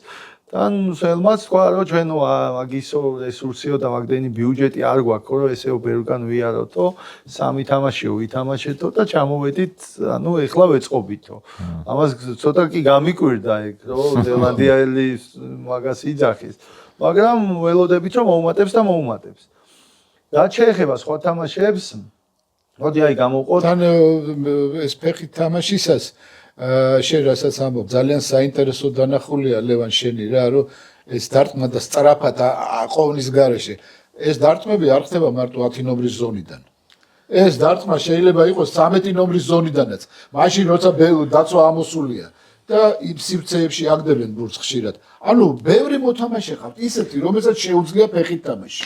თან სელმაც თქვა რომ ჩვენ მაგისო რესურსიო და მაგდენი ბიუჯეტი არ გვაქვს რომ ესეო ბერგან ვიაროთო სამი თამაშიო ვითამაშეთო და ჩამოვედით ანუ ეხლა ვეწყობითო ამას ცოტა კი გამიკვირდა ეგ რომ ზელანდიელი მაგას იძახის მაგრამ ველოდებით რომ მოუმატებს და მოუმატებს რაც შეეხება სხვა თამაშებს, მოდი აი გამოვყოთ. თან ეს ფეხით თამაშისას შენ რასაც ამბობ, ძალიან საინტერესო დანახულია ლევან შენი რა, რომ ეს დარტყმა და სწრაფად აყოვნის გარეშე. ეს დარტყმები არ ხდება მარტო 10 ნომრის ზონიდან. ეს დარტყმა შეიძლება იყოს 13 ნომრის ზონიდანაც. მაშინ როცა დაცვა ამოსულია და იმ სივრცეებში აგდებენ ბურთს ხშირად. ანუ ბევრი მოთამაშე ხართ, ისეთი, რომელსაც შეუძლია ფეხით თამაში.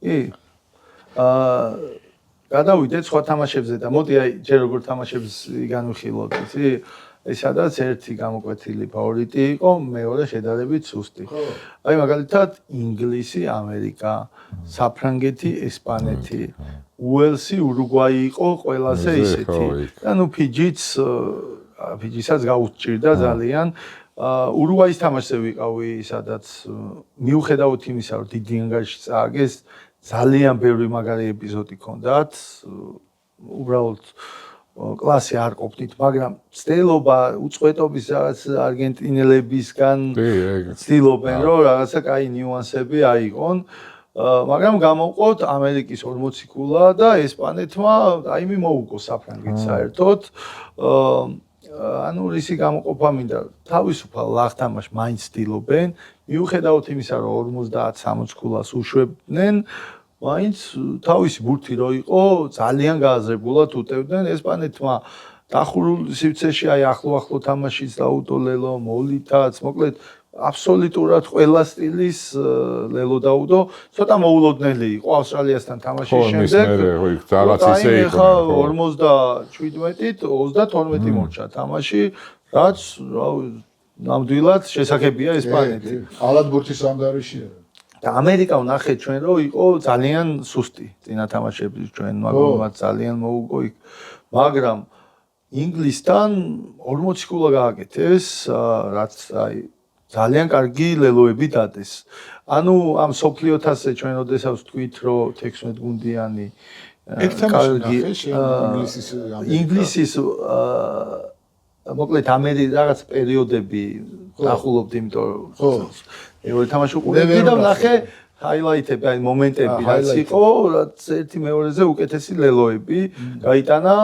კი გადავიდეთ სხვა თამაშებზე და მოდი აი ჯერ როგორ თამაშებს განვიხილოთ, იცი? ეს სადაც ერთი გამოკვეთილი ფავორიტი იყო, მეორე შედარებით სუსტი. აი მაგალითად ინგლისი, ამერიკა, საფრანგეთი, ესპანეთი, უელსი, ურუგვაი იყო ყველაზე ისეთი. და ნუ ფიჯისაც გაუჭირდა ძალიან. ურუგვაის თამაშზე ვიყავი, სადაც მიუხედავად იმისა, რომ დიდი ანგარიში წააგეს, ძალიან ბევრი მაგარი ეპიზოდი ჰქონდათ. უბრალოდ კლასი არ ყოფნით, მაგრამ ცდილობა უწყვეტობის რაღაც არგენტინელებისგან ცდილობენ, რომ რაღაცა კაი ნიუანსები აიღონ. მაგრამ გამოვყოთ ამერიკის 40 ქულა და ესპანეთმა აიმი მოუგო საფრანგეთს საერთოდ. ანუ რისი გამოყოფა მინდა, თავისუფალ ლაღთამაშს მაინც ცდილობენ, მიუხედავად იმისა, რომ 50-60 ქულას უშვებდნენ, მაინც თავისი ბურთი რო იყო, ძალიან გააზრებულად უტევდნენ ესპანეთმა. დახურულ სივრცეში აი ახლო თამაშიც დაუდო ლელო, მოლითაც, მოკლედ აბსოლუტურად ყველა სტილის ლელო დაუდო, ცოტა მოულოდნელი იყო ავსტრალიასთან თამაშის შემდეგ. რაღაც ისე იყო. 57-ით 32 მორჩა თამაში, რაც ნამდვილად შესაძლებია ესპანეთი. ალად ბურთის ანგარიშია. და ამერიკა ვნახეთ ჩვენ რომ იყო ძალიან სუსტი წინა თამაშები ჩვენ მაგალითად ძალიან მოუგო იქ მაგრამ ინგლისთან 40 ქულა გააკეთეს რაც აი ძალიან კარგი ლელოები დადეს ანუ ამ სოფლიო თასზე ჩვენ ოდესავს თქვით რომ 16 გუნდიანი კარგი ინგლისის მოკლედ რაღაც პერიოდები დახულობთ იმიტომ რომ მეორე თამაში უყურებდი და ვნახე ჰაილაითები, აი მომენტები რაც იყო, რაც ერთი მეორეზე უკეთესი ლელოები გაიტანა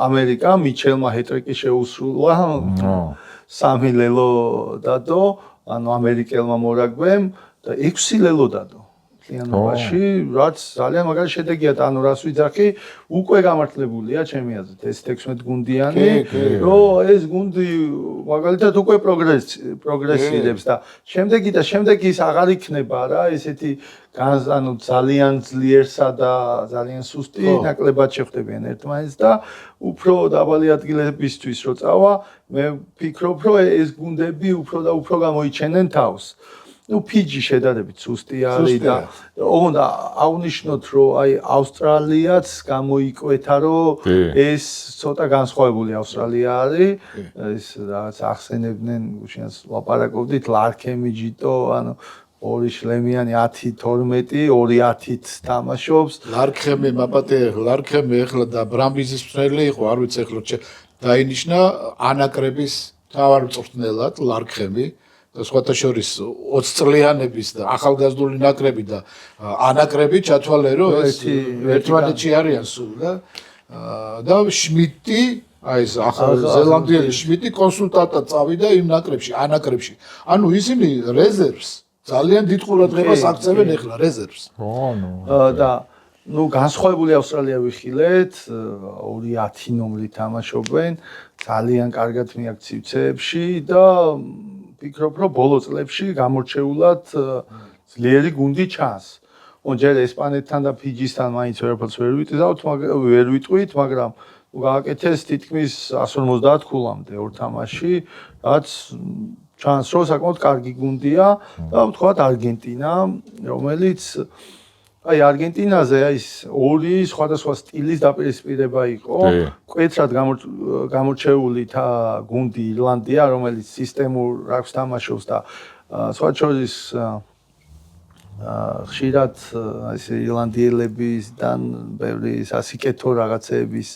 ამერიკა მიჩელმა ჰეტრიკი შეუსრულა. სამი ლელო დადო, ანუ ამერიკელმა მორაგბემ და 6 ლელო დადო. მთლიანობაში, რაც ძალიან მაგარი შედეგია და ანუ რას ვიძახი, უკვე გამართლებულია ჩემი აზრით ეს 16 გუნდიანი, რომ ეს გუნდი მაგალითად უკვე პროგრესირებს და შემდეგი ის აღარ იქნება რა, ესეთი ანუ ძალიან ძლიერსა და ძალიან სუსტი ნაკლებად შეხვდებიან ერთმანეთს და უფრო დაბალი ადგილებისთვის რო წავა, მე ვფიქრობ, რომ ეს გუნდები უფრო და უფრო გამოიჩენენ თავს. ну ფიჯი შედარებით სუსტი არის და უნდა აღნიშნოთ რომ აი ავსტრალიაც გამოიკვეთა რომ ეს ცოტა განსხვავებული ავსტრალია არის ეს რაღაც ახსენებდნენ უშენს ლაპარაკობდით ლარქემი ჯიტო ანუ ორი შლემიანი 10-12 2-10-ით თამაშობს ლარქემი მაპატე ლარქემი ეხლა და ბრამბიზის მწვრთნელი იყო არ ვიცი ეხლა დაინიშნა ანაკრების თავარ მწვრთნელად ლარქემი სხვათა შორის 20 წლიანების და ახალგაზრდული ნაკრები და ანაკრები ჩათვალე რომ ეს ერთმანეთში არიან სულ და შმიტი აი ეს ახალზელანდიელი შმიტი კონსულტანტად წავიდა იმ ნაკრებში ანაკრებში ანუ ისინი რეზერვს ძალიან დიდ ყურადღებას აქცევენ ეხლა რეზერვს და ну განსხვავებული ავსტრალია ვიხილეთ 2-10 ნომრით თამაშობენ ძალიან კარგად მიაქცივცეებში და ვფიქრობ, რომ ბოლო წლებში გამორჩეულად ძლიერი გუნდი ჩანს. ჯერ ესპანეთთან და ფიჯისთან მაინც ვერაფერს ვერ ვიტყვით, მაგრამ გააკეთეს თითქმის 150 ქულამდე ორ თამაში, რაც ჩანს, რომ საკმაოდ კარგი გუნდია და ვთქვათ არგენტინა, რომელიც აი არგენტინაზე აი ეს ორი სხვადასხვა სტილის დაპირისპირება იყო. მკვეთრად გამორჩეული გუნდი ირლანდია, რომელიც სისტემურ რაგბს თამაშობს და სხვა შორის ხშირად ესე ირლანდიელებისგან ბევრი სასიკეთო რაღაცების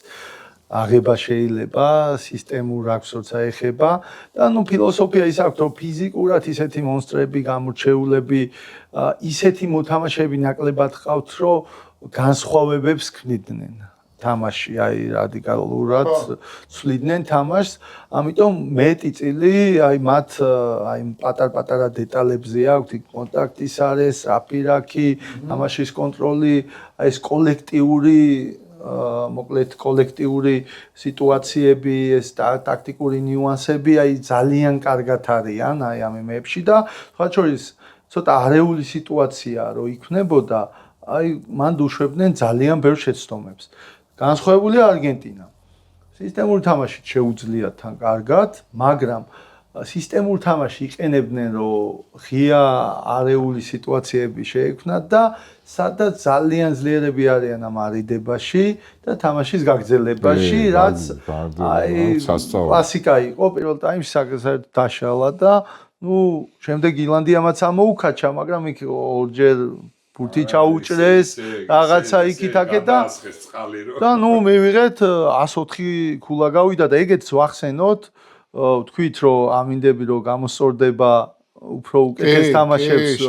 აღება შეიძლება სისტემურ რაგბს როცა ეხება და ნუ ფილოსოფია ის აქვს რომ ფიზიკურად ისეთი მონსტრები გამორჩეულები ისეთი მოთამაშეები ნაკლებად ყავთ რომ განსხვავებებს ქმნიდნენ თამაში აი რადიკალურად ცვლიდნენ თამაშს ამიტომ მეტი წილი აი მათ აი პატარ-პატარა დეტალებზე აქვს კონტაქტის არის აფირაკი თამაშის კონტროლი აი ეს კოლექტიური მოკლედ კოლექტიური სიტუაციები, ეს ტაქტიკური ნიუანსები აი ძალიან კარგად არიან აი ამ იმებში და სხვა შორის ცოტა არეული სიტუაცია რო იქნებოდა აი მან უშვებდნენ ძალიან ბევრ შეცდომებს. განსხვავებულია არგენტინა. სისტემური თამაშით შეუძლიათ თან კარგად, მაგრამ სისტემურ თამაში იყენებდნენ, რომ ღია არეული სიტუაციები შეექმნათ და სადაც ძალიან ძლიერები არიან ამ არიდებაში და თამაშის გაგრძელებაში, რაც აი კლასიკა იყო პირველ ტაიმში საერთოდ დაშალა და შემდეგ ირლანდიამაც ამოუქაჩა, მაგრამ იქ ორჯერ ბურთი ჩაუჭრეს, რაღაცა იქით-აქეთ და მივიღეთ 104 ქულა გავიდა და ეგეც ვახსენოთ, თქვით რომ ამინდები რომ გამოსწორდება უფრო უკეთეს თამაშებს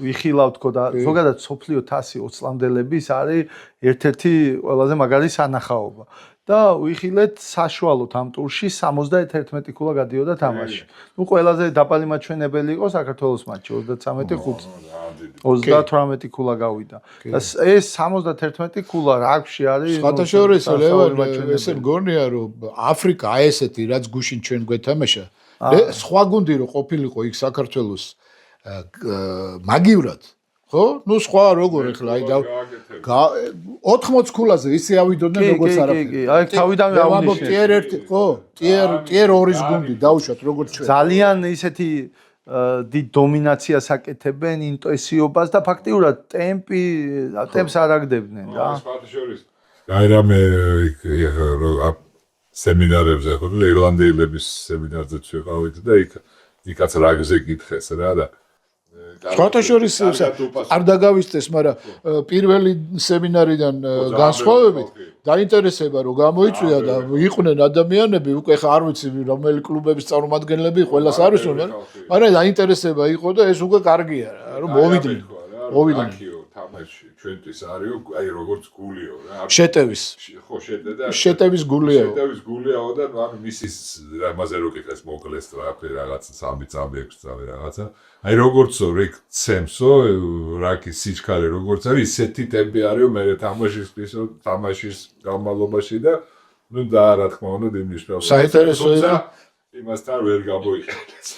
ვიხილავთ თქო და ზოგადად სოფლიო თასი 20-ლამდელების არის ერთ-ერთი ყველაზე მაგარი სანახაობა და ვიხილეთ საშუალოდ ამ ტურში 71 ქულა გადიოდა თამაში. ყველაზე დაბალი მაჩვენებელი იყო საქართველოს მატჩი 33-5 38 ქულა გავიდა. და ეს 71 ქულა რაგბში არის სხვათაშორის ლევან ესე მგონია რომ აფრიკა აი ესეთი რაც გუშინ ჩვენ გვეთამაშა სხვა გუნდი რო ყოფილიყო იქ საქართველოს მაგივრად ხო? სხვა როგორ ახლა აი 80 ქულაზე ისე ავიდოდნენ როგორც არაფერი. აი თავიდანვე ავნიშნე. ტიერ 1 ხო? ტიერ 2-ის გუნდი დაუშვათ როგორც ჩვენ. ძალიან ისეთი დიდ დომინაციას აკეთებენ ინტენსიობას და ფაქტიურად ტემპს არ აგდებდნენ რა. აი რამე სემინარებზე ხო ირლანდიელების სემინარზეც ვიყავით და იქაც რაგზე კითხეს რა და სხვათაშორის არ დაგავიწყდეს, მაგრამ პირველი სემინარიდან განსხვავებით დაინტერესება რომ გამოიწვია და იყვნენ ადამიანები, უკვე ხა არ ვიცი რომელი კლუბების წარმომადგენლები, ყველას არის, მაგრამ დაინტერესება იყო და ეს უკვე კარგია რომ მოვიდნენ. თამაში ჩვენთვის არისო, აი როგორც გულიო რა. შეტევის. ხო, შეტევის გულიო. შეტევის გულიაო და ანუ მისის რამაზე რო კითხეს მოკლეს რაღაცა 3 წამი 6 წამი რაღაცა. აი როგორცო რეკ ცემსო, რაკი სიჩქარე როგორც არის, ისეთი ტემპი არისო მე თამაშის განმავლობაში და და რა თქმა უნდა იმნიშნავს. საინტერესოა იმასთან ვერ გამოიყენებს.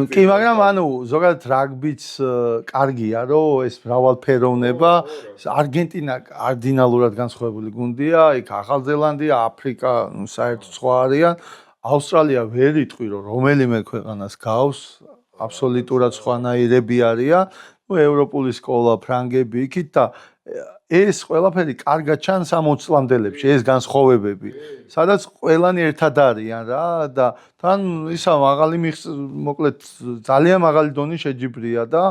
კი, მაგრამ ანუ ზოგადად რაგბიც კარგია, რომ ეს მრავალფეროვნება, არგენტინა კარდინალურად განსხვავებული გუნდია, იქ ახალზელანდია, აფრიკა, საერთოდ სხვა არიან. ავსტრალია ვერ იტყვი, რომ რომელიმე ქვეყანას გავს, აბსოლუტურად სხვანაირები არიან. ევროპული სკოლა, ფრანგები იქით და ეს ყველაფერი კარგად ჩანს ამ 20-ლამდელებში, ეს განსხვავებები, სადაც ყველანი ერთად არიან რა და თან ისა მაღალი მოკლედ ძალიან მაღალი დონის შეჯიბრია და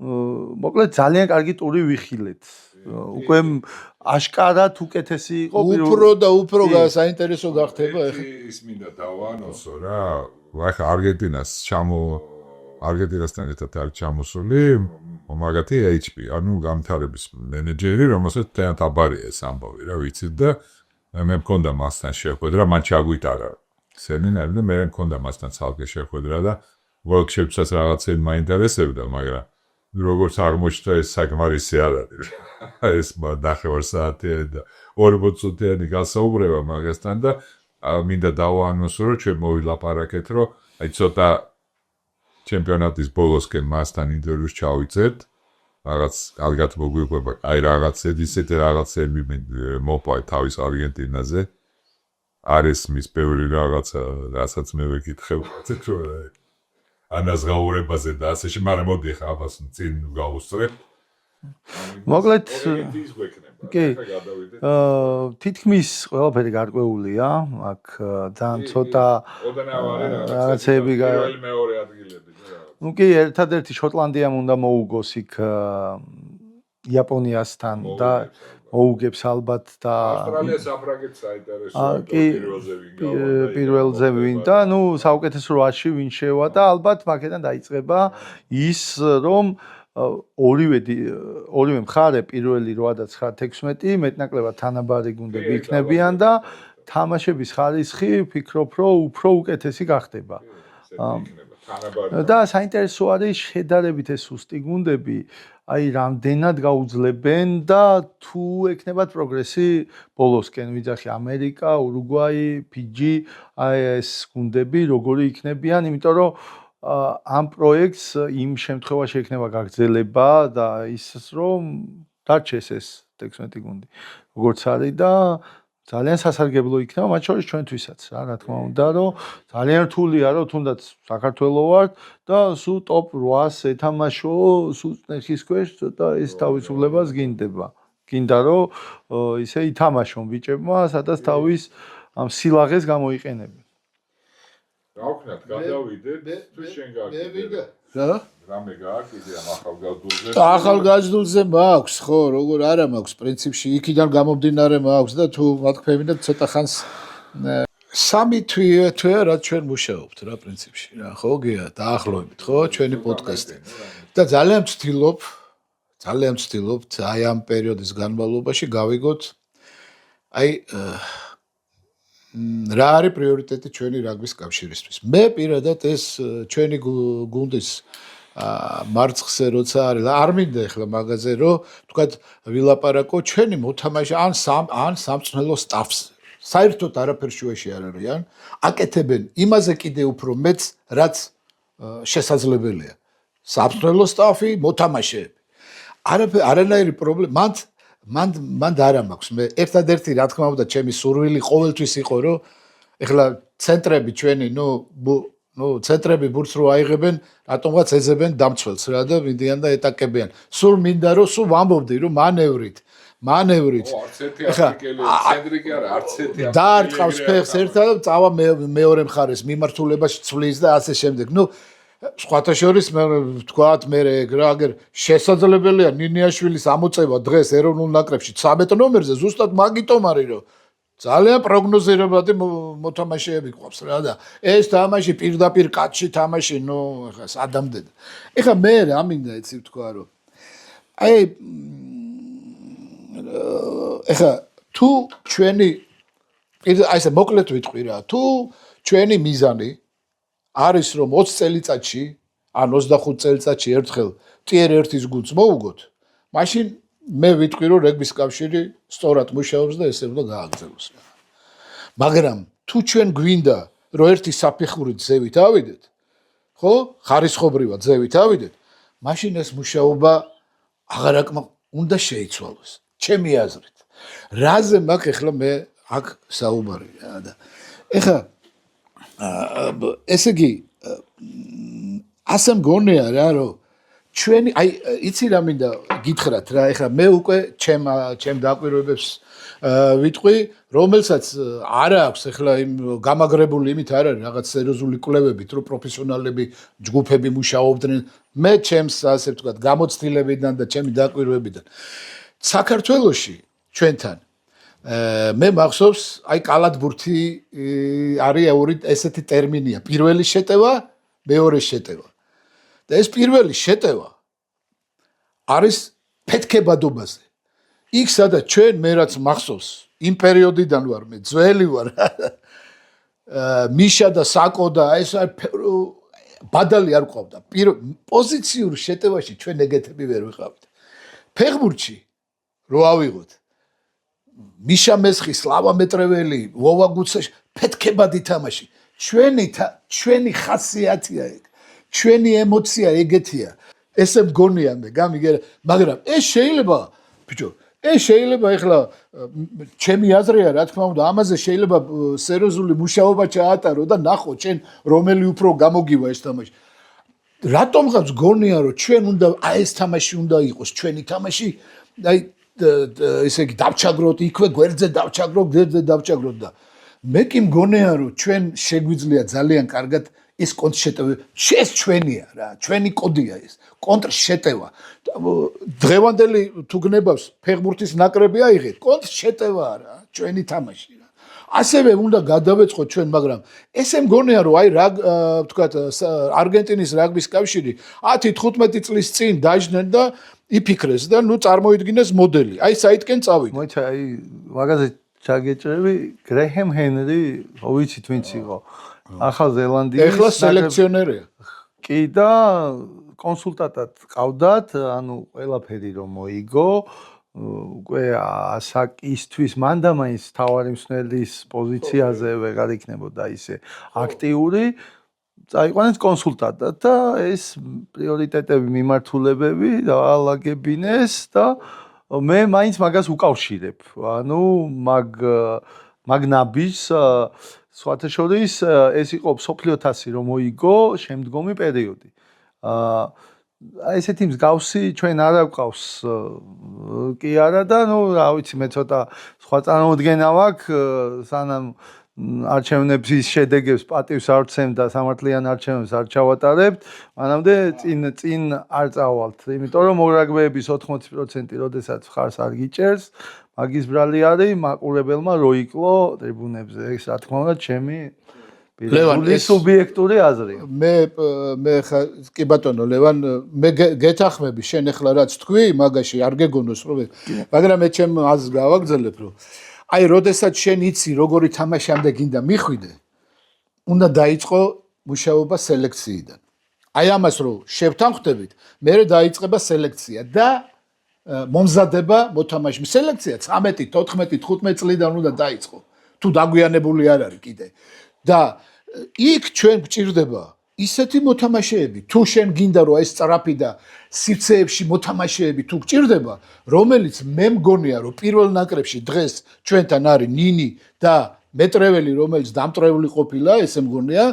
მოკლედ ძალიან კარგი ტური ვიხილეთ. უკვე აშკარად უკეთესი იყო უფრო და უფრო საინტერესო გახდება ახლა. ის მინდა დავანოსო რა, ახლა არგენტინასთან ერთად არის ჩამოსული მაგათი HP, ანუ გამთავრების მენეჯერი, რომელსაც თეატ აბარია ეს ამბავი რა ვიცით და მე მქონდა მასთან შეხვედრა, მან ჩაგვიტარა სემინარი და მე მქონდა მასთან ცალკე შეხვედრა და workshop-საც რაღაცები მაინტერესებდა, მაგრამ როგორც აღმოჩნდა ეს საკმარისი არ არის. ეს ნახევარ საათიანი და 40 წუთიანი გასაუბრება მაგასთან და მინდა დავაანონსო, რომ ჩვენ მოვილაპარაკეთ, რომ აი ცოტა ჩემპიონატის ბოლოსკენ მასთან ინტერვიუს ჩავიწეთ. რაღაც კარგად მოგვიყვება, აი ისეთი რაღაცები მოპოვე თავის არგენტინაზე. არის მის ბევრი რაღაცა, რასაც მე ვეკითხებოდი, რომ ანაზღაურებაზე და ასეში, მაგრამ მოდი ხა აბას წინ გავუსწრებ. მოკლედ კი. თითქმის ყველაფერი გარკვეულია, აქ ძალიან ცოტა რაღაცები მეორე ადგილები. კი, ერთადერთი შოტლანდიამ უნდა მოუგოს იქ იაპონიასთან და მოუგებს ალბათ და ავსტრალია საფრანგეთს საინტერესოა პირველზე ვინ და საუკეთესო 8-ში ვინ შევა და ალბათ მაგედან დაიწყება ის რომ ორივე მხარე პირველი 8 და 9-16 მეტნაკლებად თანაბარი გუნდები იქნებიან და თამაშების ხარისხი ვფიქრობ რომ უფრო უკეთესი გახდება. და საინტერესო არის შედარებით ეს სუსტი გუნდები, აი რამდენად გაუძლებენ და თუ ექნებათ პროგრესი ბოლოსკენ, ვიძახი ამერიკა, ურუგვაი, ფიჯი, აი ეს გუნდები როგორი იქნებიან, იმიტომ რომ ამ პროექტს იმ შემთხვევაში ექნება გაგრძელება და ის რომ დარჩეს ეს 16 გუნდი როგორც არის და ძალიან სასარგებლო იქნება მათ შორის ჩვენთვისაც რა რა თქმა უნდა რომ ძალიან რთულია რომ თუნდაც საქართველოს ვართ და სულ ტოპ 8-ს ეთამაშო სულ ნეხის ქვეშ ცოტა ეს თავისუფლებას გინდება გინდა რომ ისე ითამაშონ ბიჭებმა სადაც თავის ამ სილაღეს გამოიყენებენ რა ვქნათ გადავიდეთ თუ შენ გაქვს რა რამე გაქვს იდე ამ ახალგაზრდულზე ახალგაზრდულზე მაქვს ხო როგორ არა მაქვს პრინციპში იქიდან გამომდინარე მაქვს და თუ მათქვევინებ ცოტა ხანს სამი თვეა რაც ჩვენ მუშაობთ რა პრინციპში რა ხო გია დაახლოებით ხო ჩვენი პოდკასტი და ძალიან ვცდილობთ აი ამ პერიოდის განმავლობაში გავიგოთ აი რა არის პრიორიტეტი ჩვენი რაგბის კავშირისთვის მე პირადად ეს ჩვენი გუნდის მარცხზე როცა არის არ მინდა ახლა მაგაზე რომ თქვა ვილაპარაკო ჩვენი მოთამაშე ან სამწვრთნელო სტაფს საერთოდ არაფერ შუაში არ არიან აკეთებენ იმაზე კიდე უფრო მეც რაც შესაძლებელია სამწვრთნელო სტაფი მოთამაშეები არანაირი პრობლემა მან არა მაქვს მე ერთადერთი რა თქმა უნდა ჩემი სურვილი ყოველთვის იყო რომ ეხლა ცენტრები ჩვენი ცენტრები ბურთს რო აიღებენ რატომღაც ეძებენ დამცველს რა და მიდიან და ეტაკებიან სულ მინდა რომ სულ ვამბობდი რომ მანევრით არც ერთი არტიკელი ცენტრი კი არა არც ერთი დაარტყავს ფეხს ერთად და წავა მეორე მხარეს მიმართულებაში ცვლის და ასე შემდეგ სხვათა შორის მე ვთქვათ მე რა აგერ შესაძლებელია ნინიაშვილის ამოწევა დღეს ეროვნულ ნაკრებში 13 ნომერზე ზუსტად მაგიტომ არის რომ ძალიან პროგნოზირებადი მოთამაშეები გვყავს რა და ეს თამაში პირდაპირ კატში თამაში ეხლა სადამდედა ეხლა მე რა მინდა იცი ვთქვა რომ აი ეხლა თუ ჩვენი აი ესე მოკლედ ვიტყვი რა თუ ჩვენი მიზანი არის რომ 20 წელიწადში ან 25 წელიწადში ერთხელ ტიერ 1-ის გუნდს მოუგოთ მაშინ მე ვიტყვი რომ რეგბის კავშირი სწორად მუშაობს და ესე უნდა გააგრძელოს მაგრამ თუ ჩვენ გვინდა რომ ერთი საფეხურით ზევით ავიდეთ ხო ხარისხობრივად ზევით ავიდეთ მაშინ ეს მუშაობა აღარაკმა უნდა შეიცვალოს ჩემი აზრით რაზე მაქვს ეხლა მე აქ საუბარი და ეხლა ესე იგი ასე მგონია რა რომ ჩვენი აი იცი რა მინდა გითხრათ რა ეხლა მე უკვე ჩემ დაკვირვებებს ვიტყვი რომელსაც არ აქვს ეხლა იმ გამაგრებული იმით არ არის რაღაც სერიოზული კვლევებით რომ პროფესიონალები ჯგუფები მუშაობდნენ მე ჩემს ასე ვთქვათ გამოცდილებიდან და ჩემი დაკვირვებიდან საქართველოში ჩვენთან მე მახსოვს აი კალათბურთი არის ორი ესეთი ტერმინია პირველი შეტევა მეორე შეტევა და ეს პირველი შეტევა არის ფეთქებადობაზე იქ სადაც ჩვენ მე რაც მახსოვს იმ პერიოდიდან ვარ მე ძველი ვარ მიშა და საკო და ეს ბადალი არ ყავდა პოზიციურ შეტევაში ჩვენ ეგეთები ვერ ვიყავით ფეხბურთში რო ავიღოთ მიშა მესხი სლავა მეტრეველი ვოვა გუცეშ ფეთქებადი თამაში ჩვენი ხასიათია ეგ ჩვენი ემოცია ეგეთია ესე მგონია მე გამიგერა მაგრამ ეს შეიძლება ბიჭო ეს შეიძლება ეხლა ჩემი აზრია რა თქმა უნდა ამაზე შეიძლება სერიოზული მუშაობა ჩაატარო და ნახო ჩვენ რომელი უფრო გამოგივა ეს თამაში რატომღაც გონია რომ ჩვენ უნდა აი ეს თამაში უნდა იყოს ჩვენი თამაში აი ესე იგი დავჩაგროთ იქვე გვერდზე დავჩაგროთ გვერდზე დავჩაგროთ და მე კი მგონია რომ ჩვენ შეგვიძლია ძალიან კარგად ეს კონტრშეტევა ეს ჩვენია რა ჩვენი კოდია ეს კონტრშეტევა დღევანდელი თუ გნებავს ფეხბურთის ნაკრები აიღეთ კონტრშეტევა რა ჩვენი თამაში რა ასევე უნდა გადავეწყოთ ჩვენ მაგრამ ესე მგონია რომ აი რა ვთქვათ არგენტინის რაგბის კავშირი 10-15 წლის წინ დაждდნენ და იფიქრეს და ნუ წარმოიდგინეს მოდელი აი საითკენ წავიდა მოიცა აი მაგაზე ჩაგეჭრები გრეჰემ ჰენრი ვიცით ვინც იყო ახალ ზელანდიის ეხლა სელექციონერია კი და კონსულტანტად ყავდათ ანუ ყველაფერი რომ მოიგო უკვე ასაკისთვის მან და მაინც თავარი მსმენელის პოზიციაზე ვეღარ იქნებოდა ისე აქტიური წაიყვანეს კონსულტანტად და ეს პრიორიტეტები, მიმართულებები დაალაგებინეს და მე მაინც მაგას უკავშირებ. ანუ მაგ ნაბიჯს სხვათა შორის ეს იყო სოფლიო თასი რომ მოიგო შემდგომი პერიოდი. ესეთი მსგავსი ჩვენ არ გვყავს კი არა და ნუ რა ვიცი მე ცოტა სხვა წარმოდგენა მაქვს სანამ არჩევნების შედეგებს პატივს არ ვცემ და სამართლიან არჩევნებს არ ჩავატარებთ, მანამდე წინ არ წავალთ, იმიტომ რომ მორაგბეების 80% როდესაც ხარს არ გიჭერს, მაგის ბრალი არის მაყურებელმა როიკლო ტრიბუნებზე. ეს რა თქმა უნდა ჩემი პირველი სუბიექტური აზრია. მე კი ბატონო ლევან, მე გეთახმები შენ ახლა რაც თქვი, მაგაში არ გეგონოს რომ მაგრამ მე ჩემ აზრს გავაგზავნებ რომ აი, როდესაც შენ იცი, როგორი თამაშამდე გინდა მიხვიდე, უნდა დაიწყო მუშაობა სელექციიდან. აი ამას რომ შევთანხმდებით, მერე დაიწყება სელექცია და მომზადება მოთამაშის სელექცია 13, 14, 15 წლიდან უნდა დაიწყო. თუ დაგვიანებული არ არის კიდე. და იქ ჩვენ გვჭირდება ისეთი მოთამაშეები, თუ შენ გინდა რომ ეს სწრაფი და სივრცეებში მოთამაშეები თუ გჭირდება, რომელიც მე მგონია რომ პირველ ნაკრებში დღეს ჩვენთან არის ნინი და მეტრეველი, რომელიც დამტრეველი ყოფილა, ესე მგონია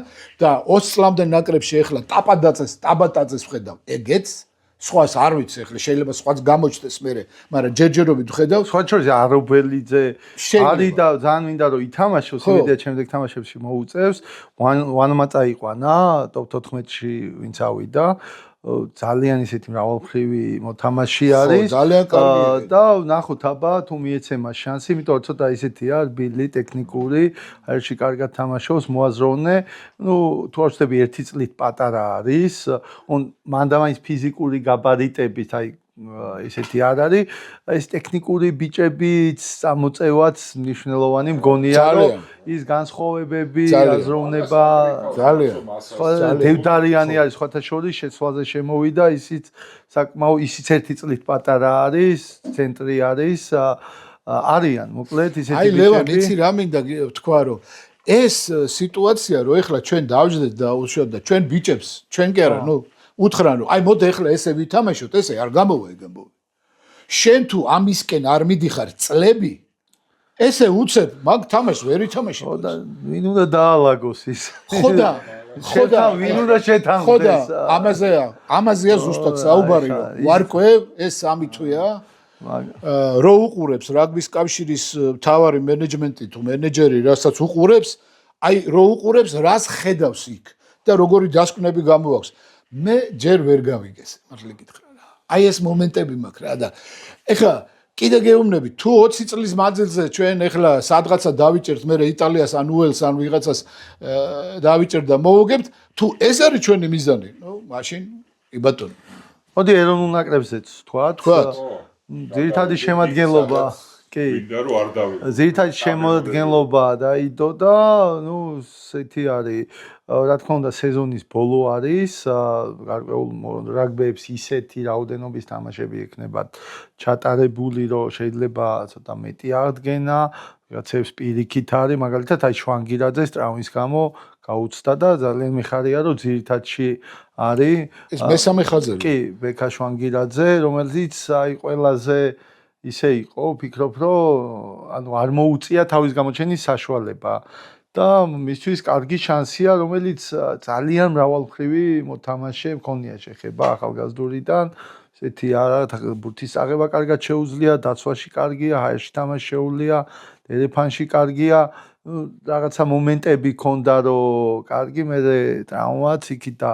და 20 წლამდე ნაკრებში ახლა ტაბატაძეს ვხედავ, ეგეც სხვას არ ვიცი ახლა შეიძლება სხვაც გამოჩნდეს მე, მაგრამ ჯერჯერობით ვხედავ სხვა შორის არობელიძე არის და ძალიან მინდა რომ ითამაშოს, იმედია შემდეგ თამაშებში მოუწევს. ვანმა წაიყვანა ტოპ 14-ში ვინც ავიდა. ძალიან ისეთი მრავალმხრივი მოთამაშე არის და ნახოთ აბა თუ მიეცემა შანსი, იმიტომ რომ ცოტა ისეთია რბილი, ტექნიკური, აერში კარგად თამაშობს, მოაზროვნე. ნუ თუ არ ვცდები 1 წლით პატარა არის, მანდა მაინც ფიზიკური გაბარიტებით, აი ესეთი არ არის. ეს ტექნიკური ბიჭებიც წამოწევაც მნიშვნელოვანი მგონია, რომ ის განსხვავებები, აზროვნება ძალიან დევდარიანი არის სხვათა შორის შეცვლაზე შემოვიდა, ისიც საკმაო ისიც 1 წლით პატარა არის, ცენტრი არის, არიან მოკლედ ისეთი ბიჭები. აი ლევან, იცი რა მინდა თქვა რომ ეს სიტუაცია რომ ეხლა ჩვენ დავждეთ და უშუალოდ ჩვენ ბიჭებს, ჩვენ კი არა, ნუ უთხრან რომ აი მოდი ახლა ესე ვითამაშოთ, ესე არ გამოვა ეგ ამბავი. შენ თუ ამისკენ არ მიდიხარ წლები, ესე უცებ მაგ თამაშს ვერ ითამაშებ. ხო და ვინ უნდა დაალაგოს ის? ხო და ვინ უნდა შეთანხმდეს? ამაზეა ზუსტად საუბარი რომ ვარკვე ეს სამი თვეა. რო უყურებს რაგბის კავშირის მთავარი მენეჯმენტი თუ მენეჯერი რასაც უყურებს, აი რო უყურებს რას ხედავს იქ და როგორი დასკვნები გამოაქვს. მე ჯერ ვერ გავიგეს, მართლა გითხრა რა. აი ეს მომენტები მაქვს რა და ეხლა კიდე გეუბნები, თუ 20 წლის მანძილზე ჩვენ ეხლა სადღაცა დავიჭერთ, მე იტალიას ან უელს ან ვიღაცას დავიჭერთ და მოვუგებთ, თუ ეს არის ჩვენი მიზანი, ნუ მაშინ კი ბატონო. მოდი ეროვნულ ნაკრებზეც თქვათ. ძირითადი შემადგენლობა კი. მინდა რომ არ დავიღო. ძირითადი შემადგენლობა დაიდო და ნუ ესეთი არის რა თქმა უნდა სეზონის ბოლო არის, გარკვეულ რაგბეებს ისეთი რაოდენობის თამაშები ექნებათ ჩატარებული, რომ შეიძლება ცოტა მეტი აღდგენა, რაღაცებს პირიქით არის, მაგალითად აი შვანგირაძეს ტრავმის გამო გაუცდა და ძალიან მიხარია, რომ ძირითადში არის ეს მესამე ხაზი. კი, ბექა შვანგირაძე, რომელიც აი ყველაზე ისე იყო, ვფიქრობ, რომ ანუ არ მოუწია თავის გამოჩენის საშუალება. და მისთვის კარგი შანსია, რომელიც ძალიან მრავალმხრივი მოთამაშე მქონია შეხება ახალგაზრდულიდან. ესეთი არა, ბურთის აღება კარგად შეუძლია, დაცვაში კარგია, ჰაერში თამაში შეუძლია, ტელეფონში კარგია. რაღაცა მომენტები ქონდა, რომ კარგი, მე ტრავმაც იქით და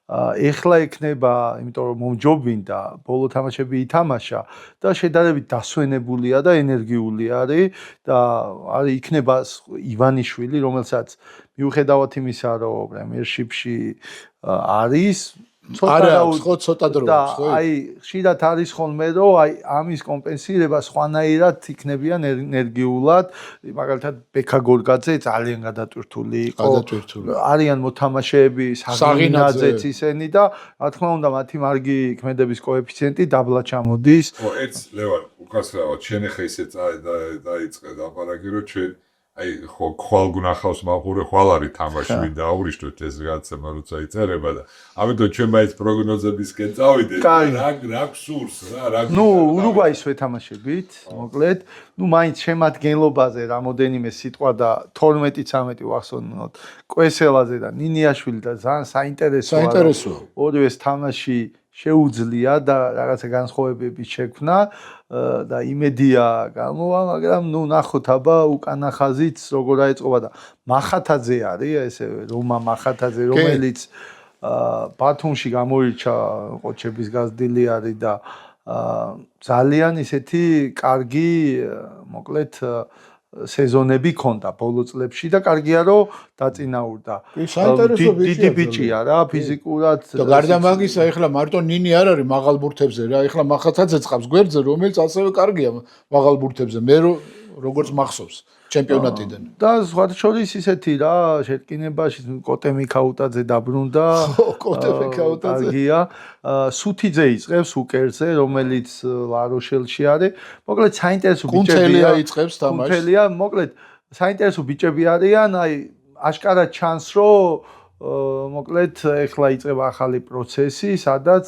ეხლა ექნება, იმიტომ რომ მომჯობინდა, ბოლო თამაშები ითამაშა და შედარებით დასვენებულია და ენერგიული არის და არის იქნება ივანიშვილი, რომელსაც მიუხედავად იმისა, რომ პრემიერშიპში არის ცოტა დრო აქვს, ხო? აი, ხშირად არის ხოლმე, რომ აი ამის კომპენსირება სხვანაირად იქნებიან ენერგიულად. მაგალითად, ბექა გორგაძე ძალიან გადატვირთული იყო. არიან მოთამაშეები, საღინაძეც ისენი და რა თქმა უნდა, მათი მარგი ქმედების კოეფიციენტი დაბლა ჩამოდის. ხო, ეს ლევან, უკასრავად, შენ ახლა ისე დაიწყე ლაპარაკი, რომ ჩვენ აი ხო ხვალ გუნახავს მაყურე ხვალ არის თამაში ვინ დაავრიშოთ ეს რაღაცება როცა იწერება და ამიტომ ჩვენ მაინც პროგნოზებისკენ წავიდეთ რა გსურს რა ურუგვაის ვეთამაშებით მოკლედ მაინც შემადგენლობაზე რამოდენიმე სიტყვა და 12-13 ვახსოვნოთ კვესელაძე და ნინიაშვილი და ძალიან საინტერესოა ორივეს თამაში შეუძლია და რაღაცა განსხვავებები შექმნა და იმედია გამოვა, მაგრამ ნახოთ აბა უკანა ხაზიც როგორ აეწყობა და მახათაძე არის ესე რომა მახათაძე რომელიც ბათუმში გამოირჩა ყოჩების გაზრდილი არის და ძალიან ისეთი კარგი მოკლედ სეზონები ქონდა ბოლო წლებში და კარგია რომ დაწინაურდა. დიდი ბიჭია რა ფიზიკურად და გარდა მაგისა ეხლა მარტო ნინი არ არის მაღალ ბურთებზე რა ეხლა მახათაძე წავს გვერდზე რომელიც ასევე კარგია მაღალ ბურთებზე მე როგორც მახსოვს ჩემპიონატიდან და სხვა შორის ისეთი რა შეტკინებაში კოტე მიქაუტაძე დაბრუნდა კოტე მიქაუტაძე კარგია სუთიძე იწყებს უკერზე რომელიც ლაროშელში არის მოკლედ საინტერესო ბიჭებია იწყებს თამაშს კუნთელია მოკლედ საინტერესო ბიჭები არიან აი აშკარად ჩანს რომ მოკლედ ეხლა იწყება ახალი პროცესი სადაც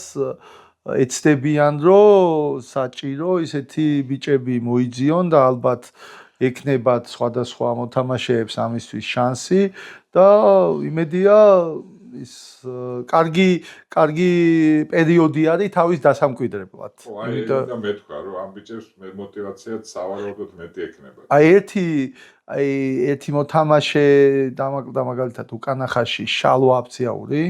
ეცდებიან რომ საჭირო ისეთი ბიჭები მოიძიონ და ალბათ ეკნებათ სხვადასხვა მოთამაშეებს ამისთვის შანსი და იმედია ის კარგი პერიოდი არის თავის დასამკვიდრებლად. იმიტომ და მე თქვა რომ ამ ბიჭებს მე მოტივაციად სავარაუდოდ მეტი ექნება. ერთი მოთამაშე დამაკლდა მაგალითად უკანახაში შალვა აფციაური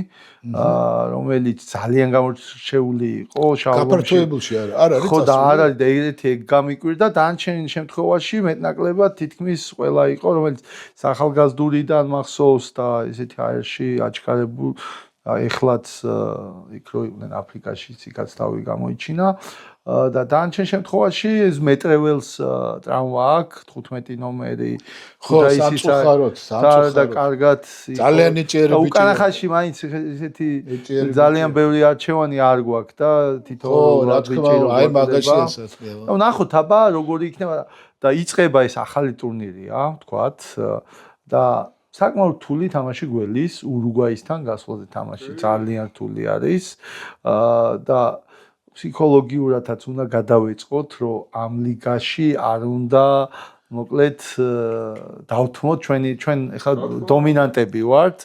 რომელიც ძალიან გამორჩეული იყო გაფართოებულში არ არის ხო და არ არის და ერთი ეგ გამიკვირდა დანარჩენ შემთხვევაში მეტნაკლებად თითქმის ყველა იყო რომელიც ახალგაზრდულიდან მახსოვს და ესეთი აერში აჩქარებულ ეხლაც იქ რო იყვნენ აფრიკაში ციკაც თავი გამოიჩინა და დანარჩენ შემთხვევაში ეს მეტრეველს ტრავმა აქვს 15 ნომერი ხო სამწუხაროდ და კარგად ძალიან იჭერები და უკანახაში მაინც ესეთი ძალიან ბევრი არჩევანი არ გვაქვს და თითოეულ ბიჭი აი მაგაში ესაა და ნახოთ აბა როგორი იქნება და იწყება ეს ახალი ტურნირია ვთქვათ და საკმაოდ რთული თამაში გველის ურუგვაისთან გასვლაზე თამაში ძალიან რთული არის და ფსიქოლოგიურადაც უნდა გადავეწყოთ რომ ამ ლიგაში არ უნდა მოკლედ დავთმოთ ჩვენ ახლა დომინანტები ვართ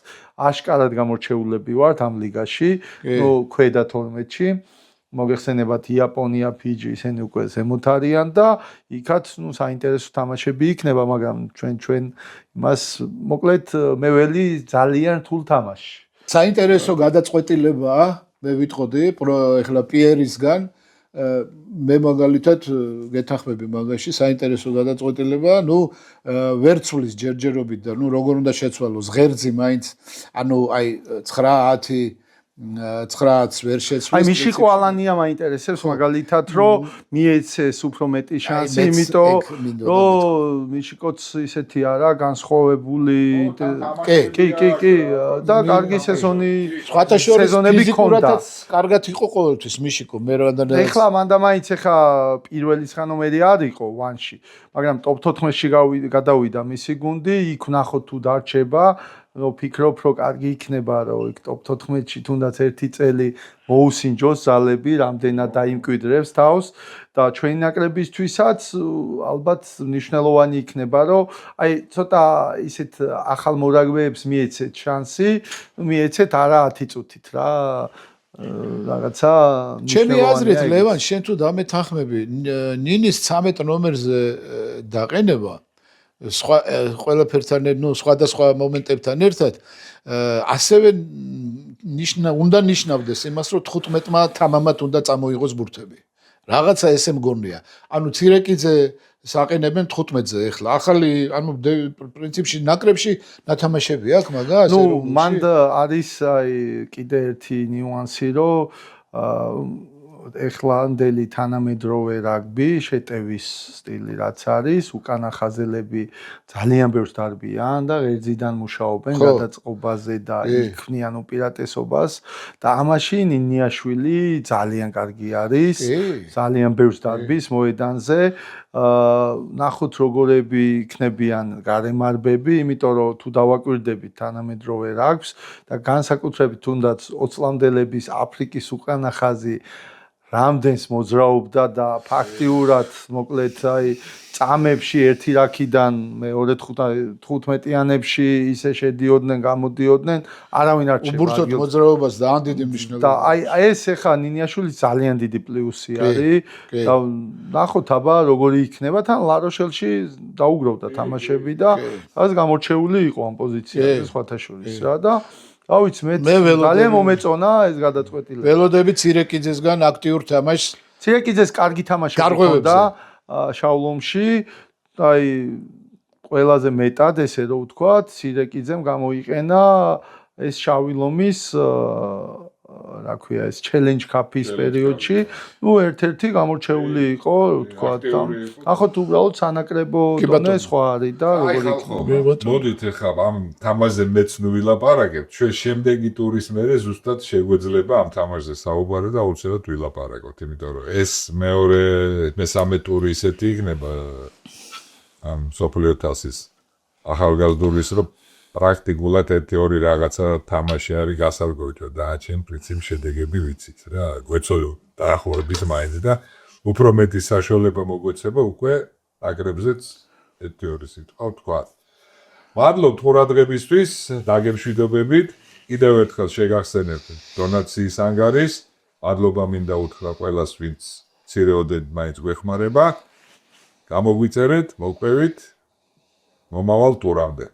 აშკარად გამორჩეულები ვართ ამ ლიგაში ქვედა 12-ში მოგეხსენებათ იაპონია, ფიჯი, ისინი უკვე ზემოთ არიან და იქაც საინტერესო თამაშები იქნება, მაგრამ ჩვენ იმას მოკლედ მე ველი ძალიან რთულ თამაში. საინტერესო გადაწყვეტილებაა, მე ვიტყოდი, ეხლა პიერისგან მე მაგალითად გეთანხმები მაგაში, საინტერესო გადაწყვეტილებაა, ვერცვლის ჯერჯერობით და როგორ უნდა შეცვალოს ღერძი მაინც, აი 9-10 9-ს ვერ შეცვლის. აი მიშიკო ალანია მაინტერესებს მაგალითად რომ მიეცეს უფრო მეტი შანსი, იმიტომ რომ მიშიკოც ისეთი არა განსხვავებული კი და კარგი სეზონები ქონდა. კარგად იყო ყოველთვის მიშიკო მე რა და ეხლა მანდა მაინც ეხა პირველი ხანომერი არ იყო ვანში, მაგრამ ტოპ 14-ში გადავიდა მისი გუნდი, იქ ნახოთ თუ დარჩება ვფიქრობ რომ კარგი იქნება რომ იქ ტოპ 14-ში თუნდაც ერთი წელი მოუსინჯოს ზალები, რამდენად დაიმკვიდრებს თავს და ჩვენი ნაკრებისთვისაც ალბათ მნიშვნელოვანი იქნება რომ აი ცოტა ისეთ ახალ მორაგბეებს მიეცეთ შანსი, მიეცეთ არა 10 წუთით რა რაღაცა ჩემი აზრით ლევან შენ თუ დამეთანხმები ნინის 13 ნომერზე დაყენება სხვა ყველაფერთან სხვადასხვა მომენტებთან ერთად ასევე უნდა ნიშნავდეს იმას რომ 15-მა თამამად უნდა წამოიღოს ბურთები. რაღაცა ესე მგონია. ანუ ცირეკიძე საყენებენ 15-ზე ეხლა. ახალი ანუ პრინციპში ნაკრებში ნათამაშები აქვს მაგას? მან არის აი კიდე ერთი ნიუანსი რომ ეხლანდელი თანამედროვე რაგბი შეტევის სტილი რაც არის, უკანა ხაზელები ძალიან ბევრს დარბიან და ღერძიდან მუშაობენ გადაწყობაზე და იქმნიან უპირატესობას და ამაში ნინიაშვილი ძალიან კარგი არის, ძალიან ბევრს დარბის მოედანზე. ნახოთ როგორები იქნებიან გარემარბები, იმიტომ რომ თუ დავაკვირდებით თანამედროვე რაგბს და განსაკუთრებით თუნდაც 20-ლამდელების აფრიკის უკანა ხაზი რამდენს მოძრაობდა და ფაქტიურად მოკლედ აი წამებში ერთი რაქიდან მეორე 15-იანებში ისე შედიოდნენ, გამოდიოდნენ, არავინ არ შევა. უბურთოდ მოძრაობას ძალიან დიდი მნიშვნელობა. და აი ეს ახლა ნინიაშვილი ძალიან დიდი პლუსი არის და ნახოთ აბა როგორი იქნება თან ლაროშელში დაუგროვდა თამაშები და რაც გამორჩეული იყო ამ პოზიციაზე სხვათა შორის რა და რა ვიცი მე ძალიან მომეწონა ეს გადაწყვეტილება. ველოდები ცირეკიძესგან აქტიურ თამაშს. ცირეკიძეს კარგი თამაში ჰქონდა შავლომში. აი ყველაზე მეტად ესე რომ ვთქვათ, ცირეკიძემ გამოიყენა ეს შავი ლომის რა ქვია ეს challenge cup-ის პერიოდში, ნუ ერთ-ერთი გამორჩეული იყო, ვთქვათ და ახოთ უბრალოდ სანაკრებო დონე სხვა არის და როგორი იქნება. მოდით ახლა ამ თამაშზე მეც ნუ ვილაპარაკებთ. ჩვენ შემდეგი ტურის მერე ზუსტად შეგვეძლება ამ თამაშზე საუბარი და აუცილებლად ვილაპარაკოთ, იმიტომ რომ ეს მესამე ტური ისეთი იქნება ამ სოფლიო თასის ახალგაზრდულის რომ პრაქტიკულად ერთი-ორი რაღაცა თამაში არის გასალგოჯო და ჩვენ პრინციპში შედეგები ვიცით რა გვეცო დაახლოებით მაინც და უფრო მეტი საშუალება მოგვეცება უკვე აგრებზეც ერთი-ორი სიტყვა თქვა. მადლობთ ყურადღებისთვის, დაგემშვიდობებით. კიდევ ერთხელ შეგახსენებთ დონაციის ანგარის. მადლობა მინდა უთხრა ყველას, ვინც მცირეოდენ მაინც გვეხმარება. გამოგვიწერეთ, მოკვევით მომავალ ტურამდე.